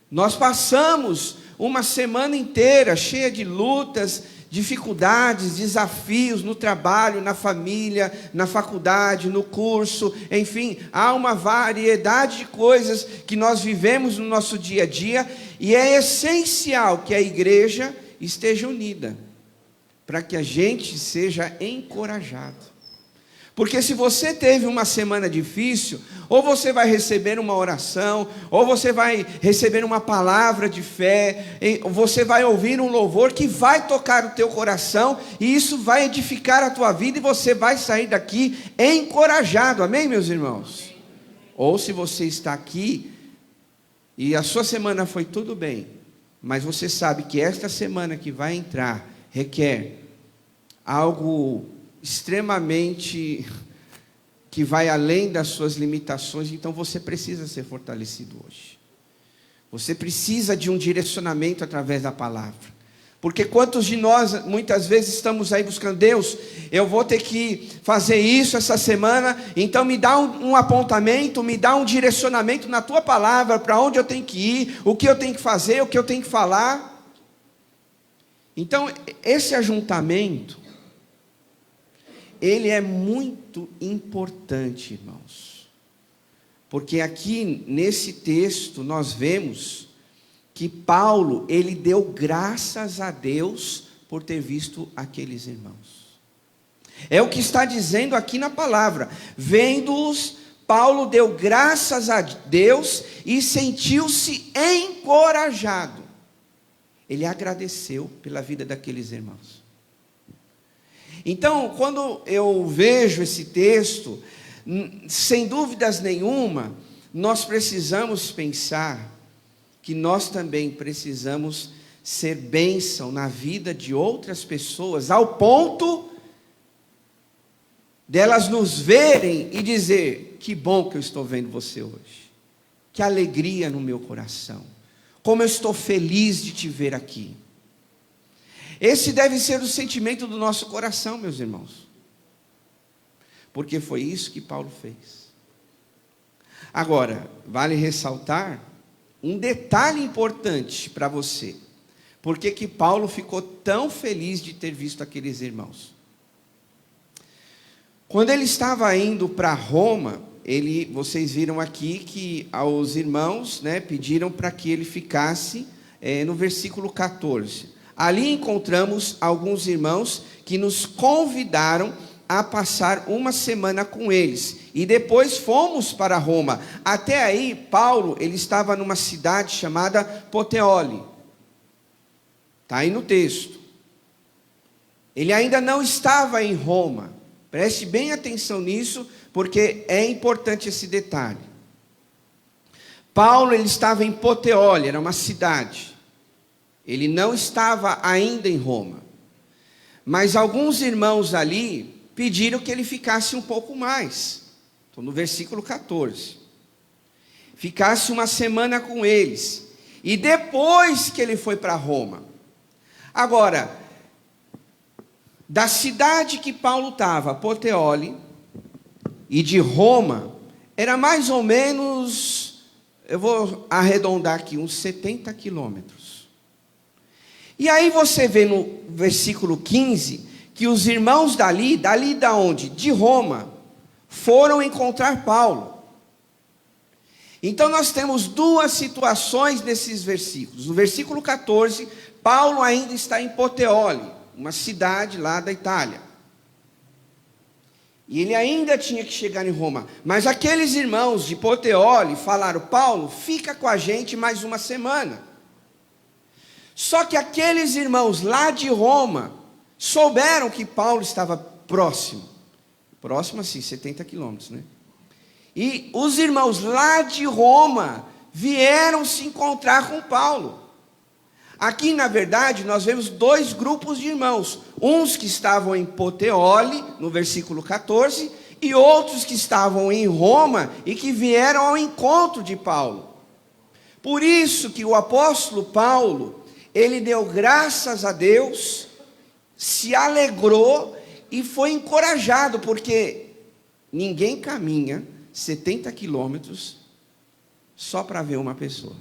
Nós passamos uma semana inteira cheia de lutas, dificuldades, desafios no trabalho, na família, na faculdade, no curso, enfim, há uma variedade de coisas que nós vivemos no nosso dia a dia, e é essencial que a igreja esteja unida, para que a gente seja encorajado. Porque se você teve uma semana difícil, ou você vai receber uma oração, ou você vai receber uma palavra de fé, você vai ouvir um louvor que vai tocar o teu coração, e isso vai edificar a tua vida, e você vai sair daqui encorajado, amém, meus irmãos? Ou se você está aqui, e a sua semana foi tudo bem, mas você sabe que esta semana que vai entrar, requer algo extremamente que vai além das suas limitações, então você precisa ser fortalecido hoje. Você precisa de um direcionamento através da palavra. Porque quantos de nós, muitas vezes, estamos aí buscando, Deus, eu vou ter que fazer isso essa semana, então me dá um apontamento, me dá um direcionamento na tua palavra, para onde eu tenho que ir, o que eu tenho que fazer, o que eu tenho que falar. Então, esse ajuntamento, ele é muito importante, irmãos. Porque aqui, nesse texto, nós vemos que Paulo, ele deu graças a Deus por ter visto aqueles irmãos. É o que está dizendo aqui na palavra. Vendo-os, Paulo deu graças a Deus e sentiu-se encorajado. Ele agradeceu pela vida daqueles irmãos. Então, quando eu vejo esse texto, sem dúvidas nenhuma, nós precisamos pensar que nós também precisamos ser bênção na vida de outras pessoas, ao ponto delas nos verem e dizer, que bom que eu estou vendo você hoje, que alegria no meu coração, como eu estou feliz de te ver aqui. Esse deve ser o sentimento do nosso coração, meus irmãos, porque foi isso que Paulo fez. Agora, vale ressaltar um detalhe importante para você. Por que Paulo ficou tão feliz de ter visto aqueles irmãos? Quando ele estava indo para Roma, vocês viram aqui que aos irmãos, pediram para que ele ficasse no versículo 14. Ali encontramos alguns irmãos que nos convidaram a passar uma semana com eles, e depois fomos para Roma. Até aí, Paulo, ele estava numa cidade chamada Puteoli, está aí no texto. Ele ainda não estava em Roma, preste bem atenção nisso, porque é importante esse detalhe. Paulo, ele estava em Puteoli, era uma cidade, ele não estava ainda em Roma, mas alguns irmãos ali pediram que ele ficasse um pouco mais. Estou no versículo 14. Ficasse uma semana com eles. E depois que ele foi para Roma. Agora, da cidade que Paulo estava, Puteoli, e de Roma, era mais ou menos, eu vou arredondar aqui, uns 70 quilômetros. E aí você vê no versículo 15... que os irmãos dali da onde? De Roma, foram encontrar Paulo. Então nós temos duas situações nesses versículos. No versículo 14, Paulo ainda está em Puteoli, uma cidade lá da Itália. E ele ainda tinha que chegar em Roma. Mas aqueles irmãos de Puteoli falaram, Paulo, fica com a gente mais uma semana. Só que aqueles irmãos lá de Roma souberam que Paulo estava próximo assim, 70 quilômetros, E os irmãos lá de Roma vieram se encontrar com Paulo. Aqui, na verdade, nós vemos dois grupos de irmãos. Uns que estavam em Puteoli, no versículo 14, e outros que estavam em Roma e que vieram ao encontro de Paulo. Por isso que o apóstolo Paulo, ele deu graças a Deus, se alegrou e foi encorajado, porque ninguém caminha 70 quilômetros só para ver uma pessoa.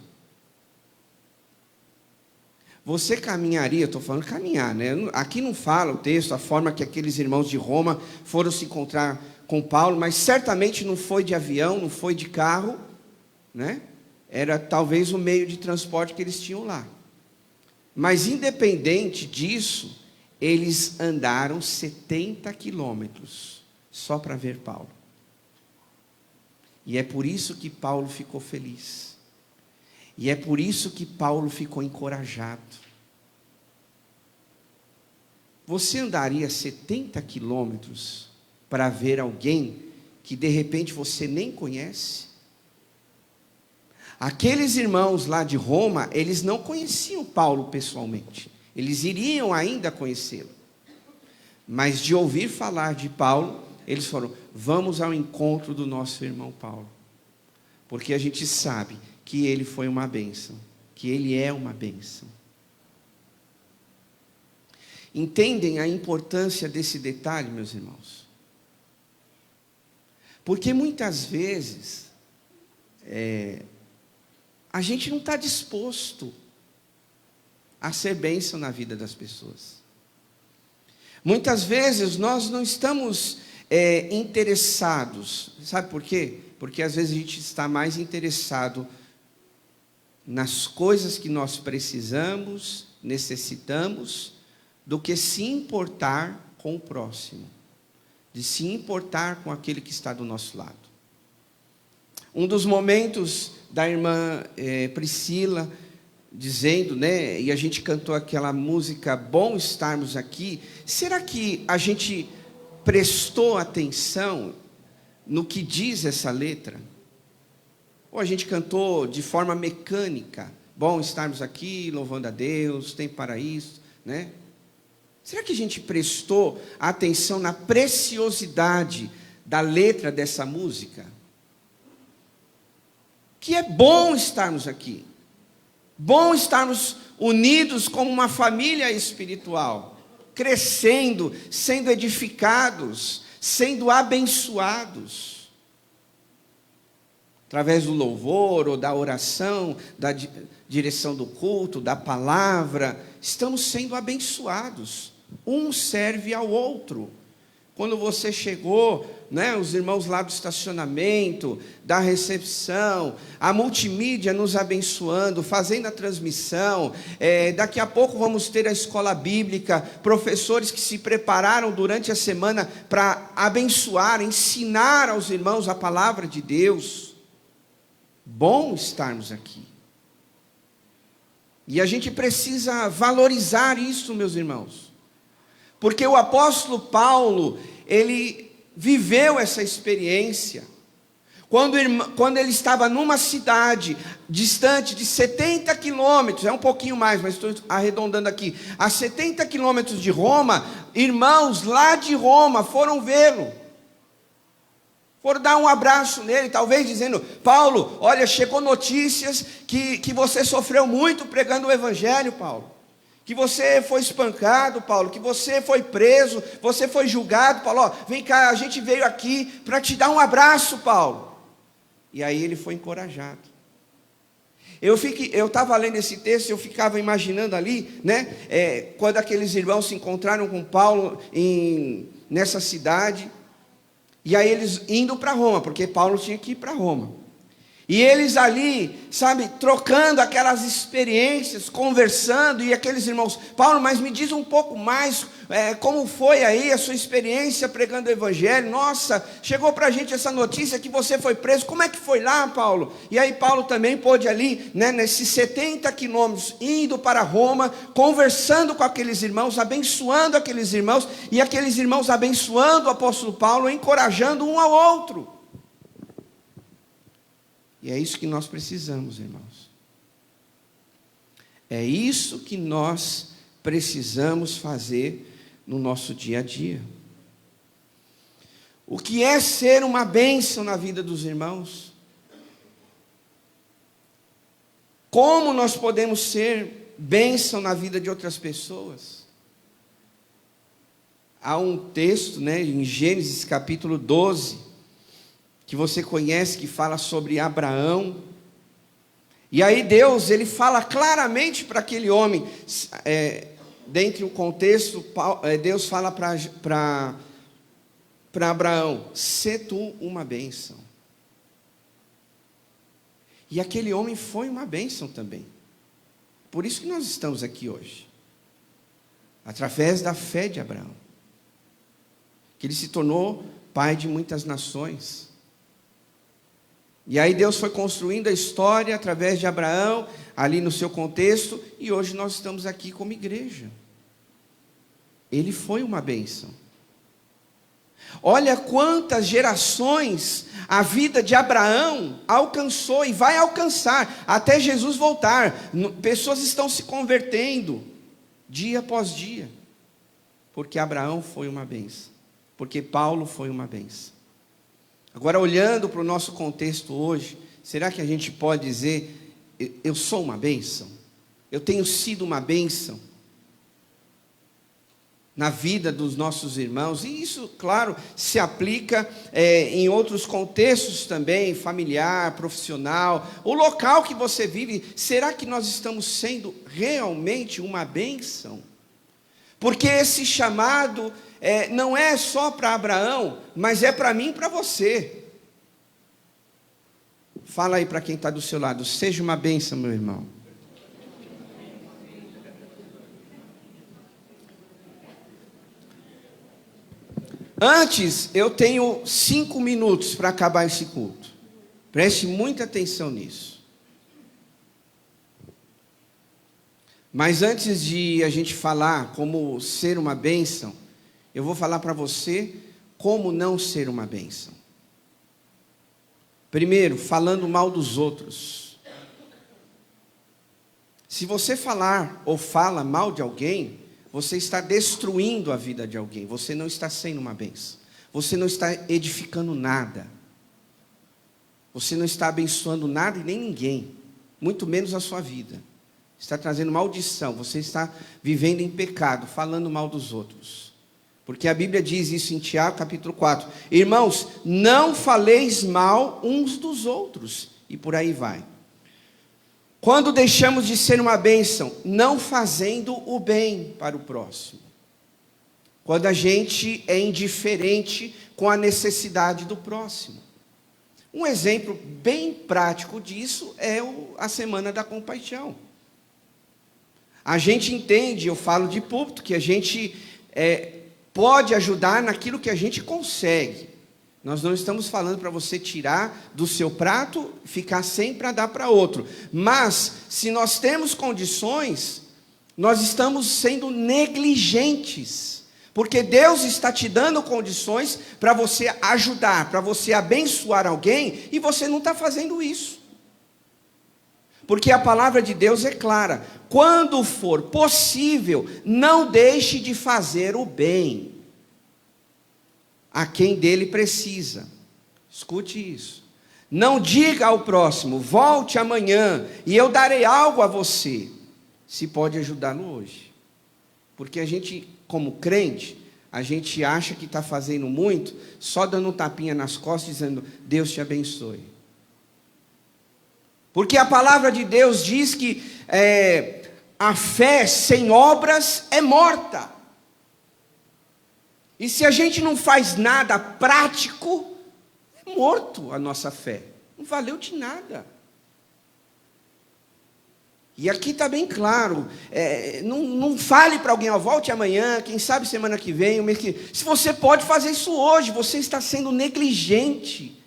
Você caminharia, estou falando caminhar, Aqui não fala o texto, a forma que aqueles irmãos de Roma foram se encontrar com Paulo, mas certamente não foi de avião, não foi de carro, Era talvez o meio de transporte que eles tinham lá. Mas independente disso, eles andaram 70 quilômetros só para ver Paulo. E é por isso que Paulo ficou feliz. E é por isso que Paulo ficou encorajado. Você andaria 70 quilômetros para ver alguém que de repente você nem conhece? Aqueles irmãos lá de Roma, eles não conheciam Paulo pessoalmente. Eles iriam ainda conhecê-lo. Mas de ouvir falar de Paulo, eles foram, vamos ao encontro do nosso irmão Paulo. porque a gente sabe que ele foi uma bênção, que ele é uma bênção. Entendem a importância desse detalhe, meus irmãos? Porque muitas vezes a gente não está disposto a ser bênção na vida das pessoas. Muitas vezes nós não estamos interessados. Sabe por quê? Porque às vezes a gente está mais interessado nas coisas que nós precisamos, necessitamos, do que se importar com o próximo, de se importar com aquele que está do nosso lado. Um dos momentos da irmã Priscila, dizendo, né, e a gente cantou aquela música, bom estarmos aqui, será que a gente prestou atenção no que diz essa letra? Ou a gente cantou de forma mecânica, bom estarmos aqui, louvando a Deus, tem para isso, né? Será que a gente prestou atenção na preciosidade da letra dessa música? Que é bom estarmos aqui, bom estarmos unidos como uma família espiritual, crescendo, sendo edificados, sendo abençoados, através do louvor ou da oração, da direção do culto, da palavra, estamos sendo abençoados. Um serve ao outro. Quando você chegou, né, os irmãos lá do estacionamento, da recepção, a multimídia nos abençoando, fazendo a transmissão, daqui a pouco vamos ter a escola bíblica, professores que se prepararam durante a semana para abençoar, ensinar aos irmãos a palavra de Deus. Bom estarmos aqui. E a gente precisa valorizar isso, meus irmãos. Porque o apóstolo Paulo, ele viveu essa experiência. Quando ele estava numa cidade distante de 70 quilômetros, é um pouquinho mais, mas estou arredondando aqui, a 70 quilômetros de Roma, irmãos lá de Roma foram vê-lo. Foram dar um abraço nele, talvez dizendo, Paulo, olha, chegou notícias que você sofreu muito pregando o evangelho, Paulo. Que você foi espancado, Paulo, que você foi preso, você foi julgado, Paulo, ó, vem cá, a gente veio aqui para te dar um abraço, Paulo. E aí ele foi encorajado. Eu estava lendo esse texto, eu ficava imaginando ali, né, quando aqueles irmãos se encontraram com Paulo nessa cidade, e aí eles indo para Roma, porque Paulo tinha que ir para Roma. E eles ali, sabe, trocando aquelas experiências, conversando, e aqueles irmãos, Paulo, mas me diz um pouco mais, como foi aí a sua experiência pregando o evangelho? Nossa, chegou para a gente essa notícia que você foi preso, como é que foi lá, Paulo? E aí Paulo também pôde ali, né, nesses 70 quilômetros, indo para Roma, conversando com aqueles irmãos, abençoando aqueles irmãos, e aqueles irmãos abençoando o apóstolo Paulo, encorajando um ao outro. E é isso que nós precisamos, irmãos. É isso que nós precisamos fazer no nosso dia a dia. O que é ser uma bênção na vida dos irmãos? Como nós podemos ser bênção na vida de outras pessoas? Há um texto, né, em Gênesis capítulo 12, que você conhece, que fala sobre Abraão. E aí Deus, ele fala claramente para aquele homem, dentro do contexto, Deus fala para Abraão, sê tu uma bênção. E aquele homem foi uma bênção também. Por isso que nós estamos aqui hoje. Através da fé de Abraão. Que ele se tornou pai de muitas nações. E aí Deus foi construindo a história através de Abraão, ali no seu contexto, e hoje nós estamos aqui como igreja. Ele foi uma bênção. Olha quantas gerações a vida de Abraão alcançou e vai alcançar, até Jesus voltar. Pessoas estão se convertendo, dia após dia, porque Abraão foi uma bênção, porque Paulo foi uma bênção. Agora, olhando para o nosso contexto hoje, será que a gente pode dizer, eu sou uma bênção? Eu tenho sido uma bênção na vida dos nossos irmãos? E isso, claro, se aplica em outros contextos também, familiar, profissional, o local que você vive. Será que nós estamos sendo realmente uma bênção? Porque esse chamado não é só para Abraão, mas é para mim e para você. Fala aí para quem está do seu lado, seja uma bênção, meu irmão. Antes, eu tenho 5 minutos para acabar esse culto. Preste muita atenção nisso. Mas antes de a gente falar como ser uma bênção, eu vou falar para você como não ser uma bênção. Primeiro, falando mal dos outros. Se você falar ou fala mal de alguém, você está destruindo a vida de alguém. Você não está sendo uma bênção. Você não está edificando nada. Você não está abençoando nada e nem ninguém. Muito menos a sua vida. Está trazendo maldição. Você está vivendo em pecado, falando mal dos outros. Porque a Bíblia diz isso em Tiago capítulo 4. Irmãos, não faleis mal uns dos outros. E por aí vai. Quando deixamos de ser uma bênção, não fazendo o bem para o próximo. Quando a gente é indiferente com a necessidade do próximo. Um exemplo bem prático disso é a Semana da Compaixão. A gente entende, eu falo de púlpito, que a gente pode ajudar naquilo que a gente consegue. Nós não estamos falando para você tirar do seu prato, ficar sem para dar para outro. Mas, se nós temos condições, nós estamos sendo negligentes. Porque Deus está te dando condições para você ajudar, para você abençoar alguém, e você não está fazendo isso. Porque a palavra de Deus é clara. Quando for possível, não deixe de fazer o bem a quem dele precisa. Escute isso. Não diga ao próximo, volte amanhã e eu darei algo a você, se pode ajudá-lo hoje. Porque a gente, como crente, a gente acha que está fazendo muito, só dando um tapinha nas costas, dizendo, Deus te abençoe. Porque a palavra de Deus diz que a fé sem obras é morta. E se a gente não faz nada prático, é morto a nossa fé. Não valeu de nada. E aqui está bem claro. Não fale para alguém, volte amanhã, quem sabe semana que vem, o mês que vem. Se você pode fazer isso hoje, você está sendo negligente.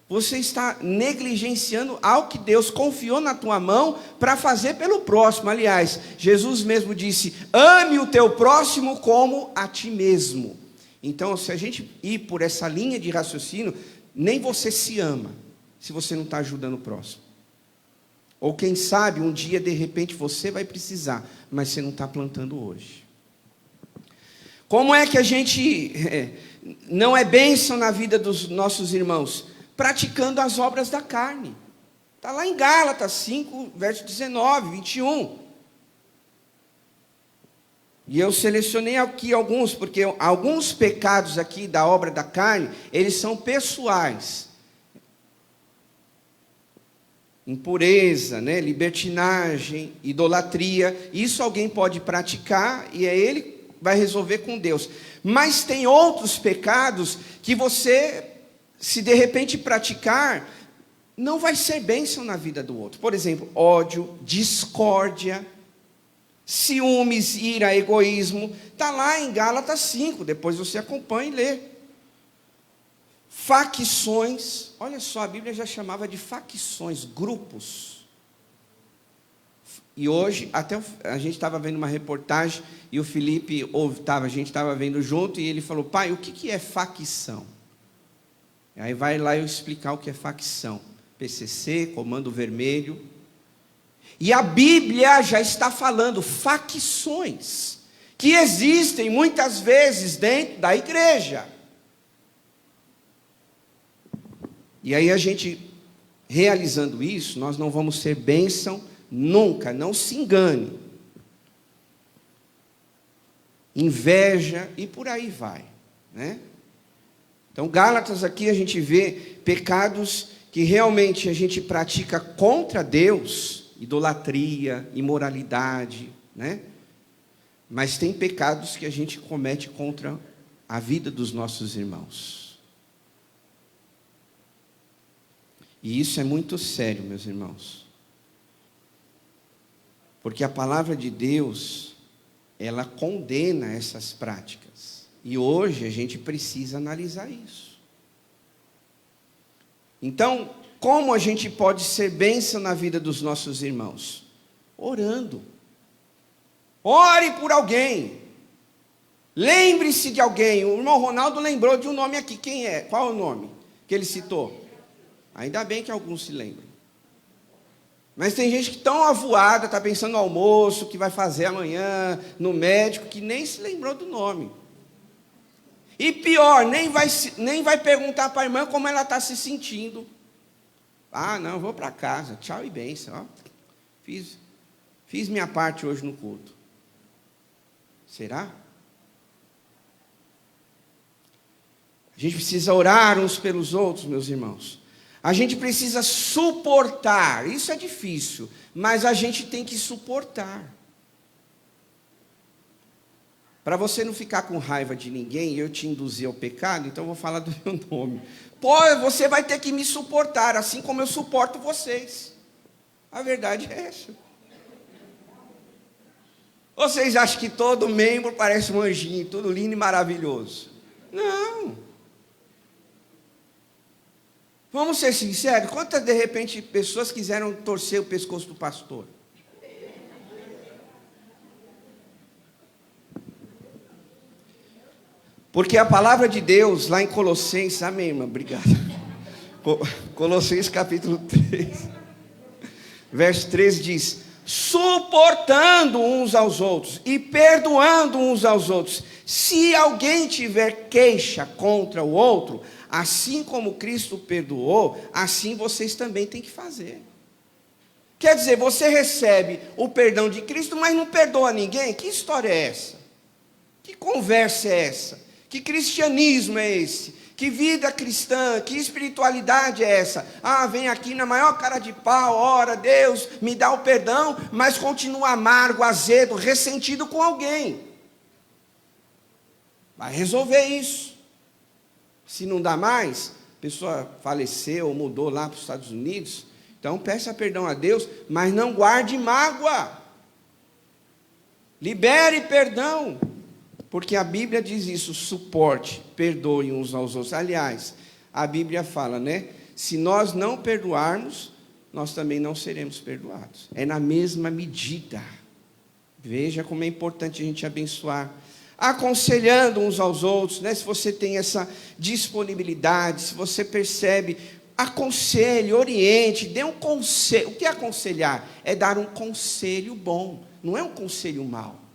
Você está negligenciando algo que Deus confiou na tua mão para fazer pelo próximo. Aliás, Jesus mesmo disse, ame o teu próximo como a ti mesmo. Então, se a gente ir por essa linha de raciocínio, nem você se ama, se você não está ajudando o próximo. Ou quem sabe, um dia, de repente, você vai precisar, mas você não está plantando hoje. Como é que a gente não é bênção na vida dos nossos irmãos? Praticando as obras da carne. Está lá em Gálatas 5, verso 19, 21. E eu selecionei aqui alguns, porque alguns pecados aqui da obra da carne, eles são pessoais. Impureza, libertinagem, idolatria. Isso alguém pode praticar e ele vai resolver com Deus. Mas tem outros pecados que você, se de repente praticar, não vai ser bênção na vida do outro. Por exemplo, ódio, discórdia, ciúmes, ira, egoísmo. Está lá em Gálatas 5, depois você acompanha e lê. Facções, olha só, a Bíblia já chamava de facções, grupos. E hoje, até a gente estava vendo uma reportagem, e o Felipe, a gente estava vendo junto, e ele falou, pai, o que é facção? Aí vai lá eu explicar o que é facção. PCC, Comando Vermelho. E a Bíblia já está falando facções, que existem muitas vezes dentro da igreja. E aí a gente realizando isso, nós não vamos ser bênção nunca, não se engane. Inveja e por aí vai, né? Então, Gálatas aqui a gente vê pecados que realmente a gente pratica contra Deus, idolatria, imoralidade, né? Mas tem pecados que a gente comete contra a vida dos nossos irmãos. E isso é muito sério, meus irmãos. Porque a palavra de Deus, ela condena essas práticas. E hoje a gente precisa analisar isso. Então, como a gente pode ser bênção na vida dos nossos irmãos? Orando. Ore por alguém. Lembre-se de alguém. O irmão Ronaldo lembrou de um nome aqui. Quem é? Qual é o nome que ele citou? Ainda bem que alguns se lembram. Mas tem gente que tão avoada, está pensando no almoço, que vai fazer amanhã, no médico, que nem se lembrou do nome. E pior, nem vai perguntar para a irmã como ela está se sentindo. Ah, não, vou para casa, tchau e bênção. Ó. Fiz minha parte hoje no culto. Será? A gente precisa orar uns pelos outros, meus irmãos. A gente precisa suportar. Isso é difícil, mas a gente tem que suportar. Para você não ficar com raiva de ninguém e eu te induzir ao pecado, então eu vou falar do meu nome. Pô, você vai ter que me suportar, assim como eu suporto vocês. A verdade é essa. Vocês acham que todo membro parece um anjinho, tudo lindo e maravilhoso? Não. Vamos ser sinceros, quantas de repente pessoas quiseram torcer o pescoço do pastor? Porque a palavra de Deus, lá em Colossenses, amém, irmã, obrigado. Colossenses capítulo 3, verso 13 diz: suportando uns aos outros e perdoando uns aos outros. Se alguém tiver queixa contra o outro, assim como Cristo perdoou, assim vocês também têm que fazer. Quer dizer, você recebe o perdão de Cristo, mas não perdoa ninguém? Que história é essa? Que conversa é essa? Que cristianismo é esse? Que vida cristã, que espiritualidade é essa? Ah, vem aqui na maior cara de pau, ora, Deus, me dá o perdão, mas continua amargo, azedo, ressentido com alguém. Vai resolver isso. Se não dá mais, a pessoa faleceu ou mudou lá para os Estados Unidos, então peça perdão a Deus, mas não guarde mágoa. Libere perdão. Porque a Bíblia diz isso, suporte, perdoe uns aos outros. Aliás, a Bíblia fala, né? Se nós não perdoarmos, nós também não seremos perdoados. É na mesma medida. Veja como é importante a gente abençoar. Aconselhando uns aos outros, né? Se você tem essa disponibilidade, se você percebe, aconselhe, oriente, dê um conselho. O que é aconselhar? É dar um conselho bom, não é um conselho mau.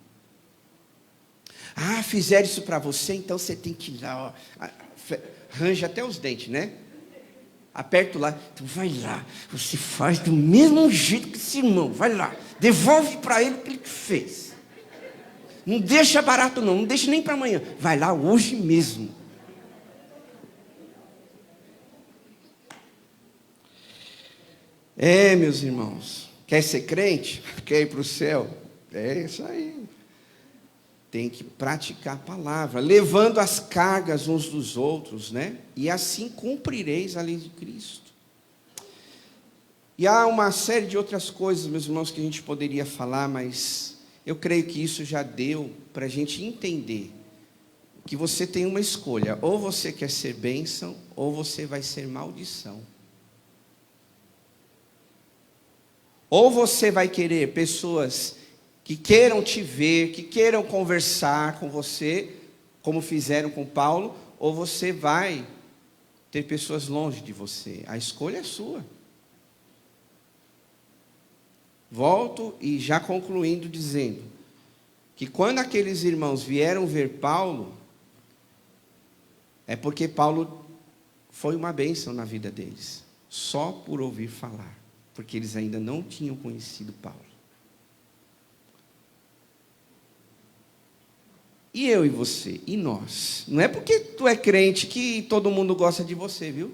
Ah, fizeram isso para você, então você tem que ir lá, ó, arranja até os dentes, né? Aperto lá, então vai lá, você faz do mesmo jeito que esse irmão, vai lá, devolve para ele o que ele fez. Não deixa barato não deixa nem para amanhã, vai lá hoje mesmo. É, meus irmãos, quer ser crente? Quer ir para o céu? É isso aí. Tem que praticar a palavra, levando as cargas uns dos outros, né? E assim cumprireis a lei de Cristo. E há uma série de outras coisas, meus irmãos, que a gente poderia falar, mas eu creio que isso já deu para a gente entender que você tem uma escolha: ou você quer ser bênção, ou você vai ser maldição. Ou você vai querer pessoas que queiram te ver, que queiram conversar com você, como fizeram com Paulo, ou você vai ter pessoas longe de você. A escolha é sua. Volto e já concluindo dizendo que quando aqueles irmãos vieram ver Paulo, é porque Paulo foi uma bênção na vida deles. só por ouvir falar, porque eles ainda não tinham conhecido Paulo. E eu e você, e nós? Não é porque tu é crente que todo mundo gosta de você, viu?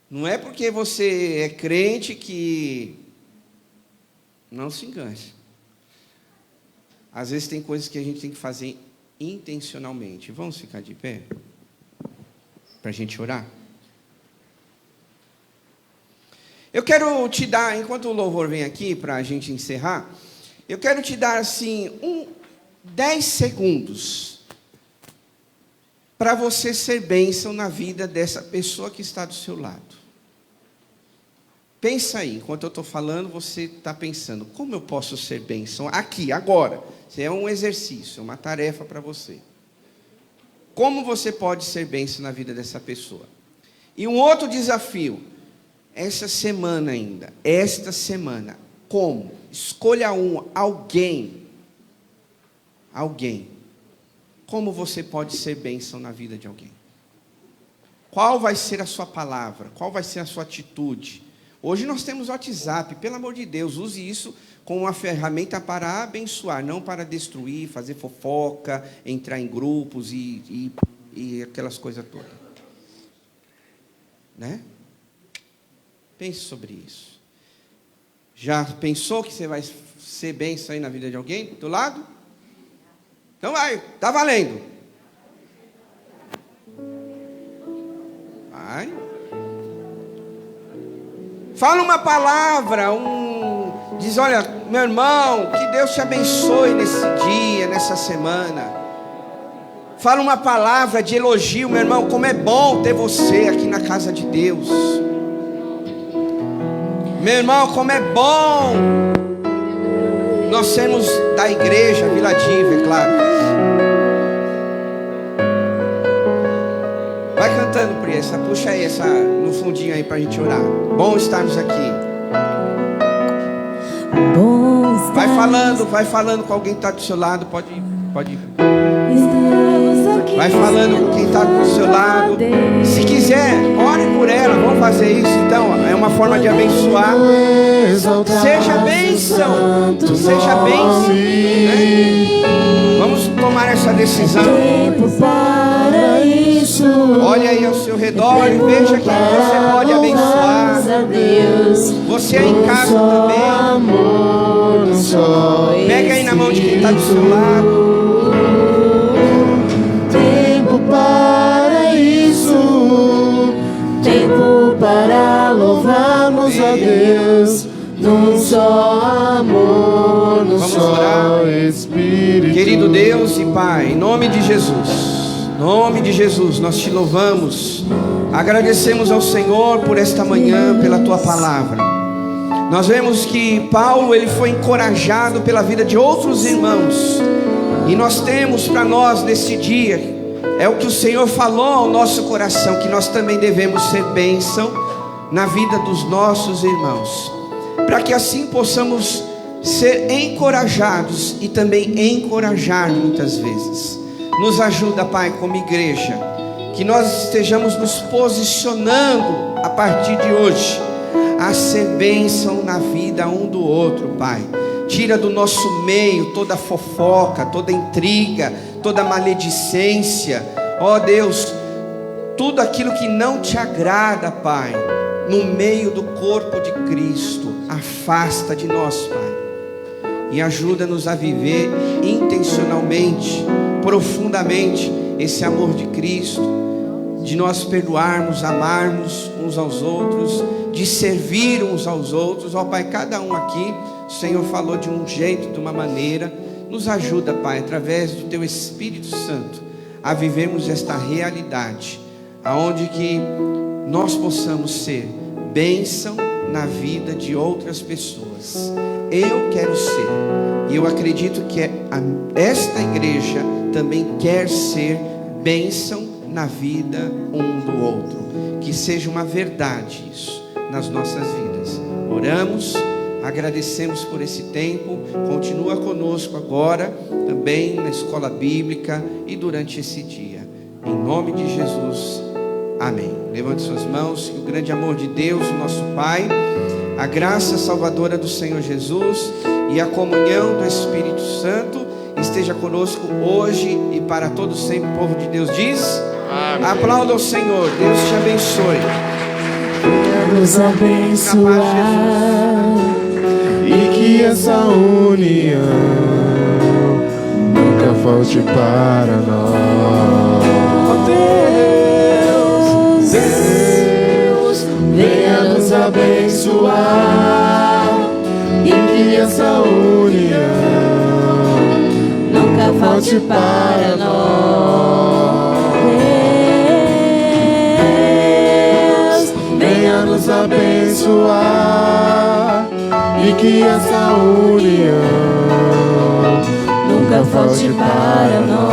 Não é porque você é crente que... Não se engane. Às vezes tem coisas que a gente tem que fazer intencionalmente. Vamos ficar de pé? Para a gente orar? Eu quero te dar, enquanto o louvor vem aqui para a gente encerrar, eu quero te dar assim 10 segundos para você ser bênção na vida dessa pessoa que está do seu lado. Pensa aí, enquanto eu estou falando, você está pensando, como eu posso ser bênção aqui, agora? Isso é um exercício, uma tarefa para você. Como você pode ser bênção na vida dessa pessoa? E um outro desafio, essa semana ainda, esta semana, como? Escolha alguém. Como você pode ser bênção na vida de alguém? Qual vai ser a sua palavra? Qual vai ser a sua atitude? Hoje nós temos o WhatsApp, pelo amor de Deus, use isso como uma ferramenta para abençoar, não para destruir, fazer fofoca, entrar em grupos e aquelas coisas todas. Né? Pense sobre isso. Já pensou que você vai ser bênção aí na vida de alguém do lado? Então vai, está valendo. Vai. Fala uma palavra, diz, olha, meu irmão, que Deus te abençoe nesse dia, nessa semana. Fala uma palavra de elogio, meu irmão, como é bom ter você aqui na casa de Deus. Meu irmão, como é bom nós sermos da igreja Vila Diva, é claro. Vai cantando, Pri, puxa aí essa no fundinho aí pra gente orar. Bom estarmos aqui. Vai falando com alguém que está do seu lado, pode ir. Vai falando com quem está do seu lado. Se quiser, ore por ela. Vamos fazer isso então. É uma forma de abençoar. Seja bênção. Seja bênção, né? Vamos tomar essa decisão. Olhe aí ao seu redor e veja quem você pode abençoar. Você aí em casa também. Pega aí na mão de quem está do seu lado. Tempo para isso, tempo para louvarmos a Deus, num só amor, num só Espírito. Querido Deus e Pai, em nome de Jesus, nós te louvamos, agradecemos ao Senhor por esta manhã, pela tua palavra. Nós vemos que Paulo, ele foi encorajado pela vida de outros irmãos, e nós temos para nós nesse dia, é o que o Senhor falou ao nosso coração, que nós também devemos ser bênção na vida dos nossos irmãos, para que assim possamos ser encorajados e também encorajar muitas vezes. Nos ajuda, Pai, como igreja, que nós estejamos nos posicionando a partir de hoje a ser bênção na vida um do outro, Pai. Tira do nosso meio toda fofoca, toda intriga, toda maledicência, ó Deus, tudo aquilo que não te agrada, Pai, no meio do corpo de Cristo, afasta de nós, Pai, e ajuda-nos a viver intencionalmente, profundamente, esse amor de Cristo, de nós perdoarmos, amarmos uns aos outros, de servir uns aos outros, ó Pai, cada um aqui, o Senhor falou de um jeito, de uma maneira, nos ajuda, Pai, através do Teu Espírito Santo, a vivermos esta realidade, aonde que nós possamos ser bênção na vida de outras pessoas. Eu quero ser, e eu acredito que esta igreja também quer ser bênção na vida um do outro, que seja uma verdade isso nas nossas vidas. Oramos, agradecemos por esse tempo, continua conosco agora, também na escola bíblica e durante esse dia, em nome de Jesus, Amém. Levante suas mãos, que o grande amor de Deus, o nosso Pai, a graça salvadora do Senhor Jesus e a comunhão do Espírito Santo esteja conosco hoje e para todo sempre. O povo de Deus diz: amém. Aplauda ao Senhor. Deus te abençoe. Venha nos abençoar e que essa união nunca falte para nós. Deus, venha nos abençoar e que essa união nunca falte para nós. Deus, venha nos abençoar e que essa união nunca falte para nós.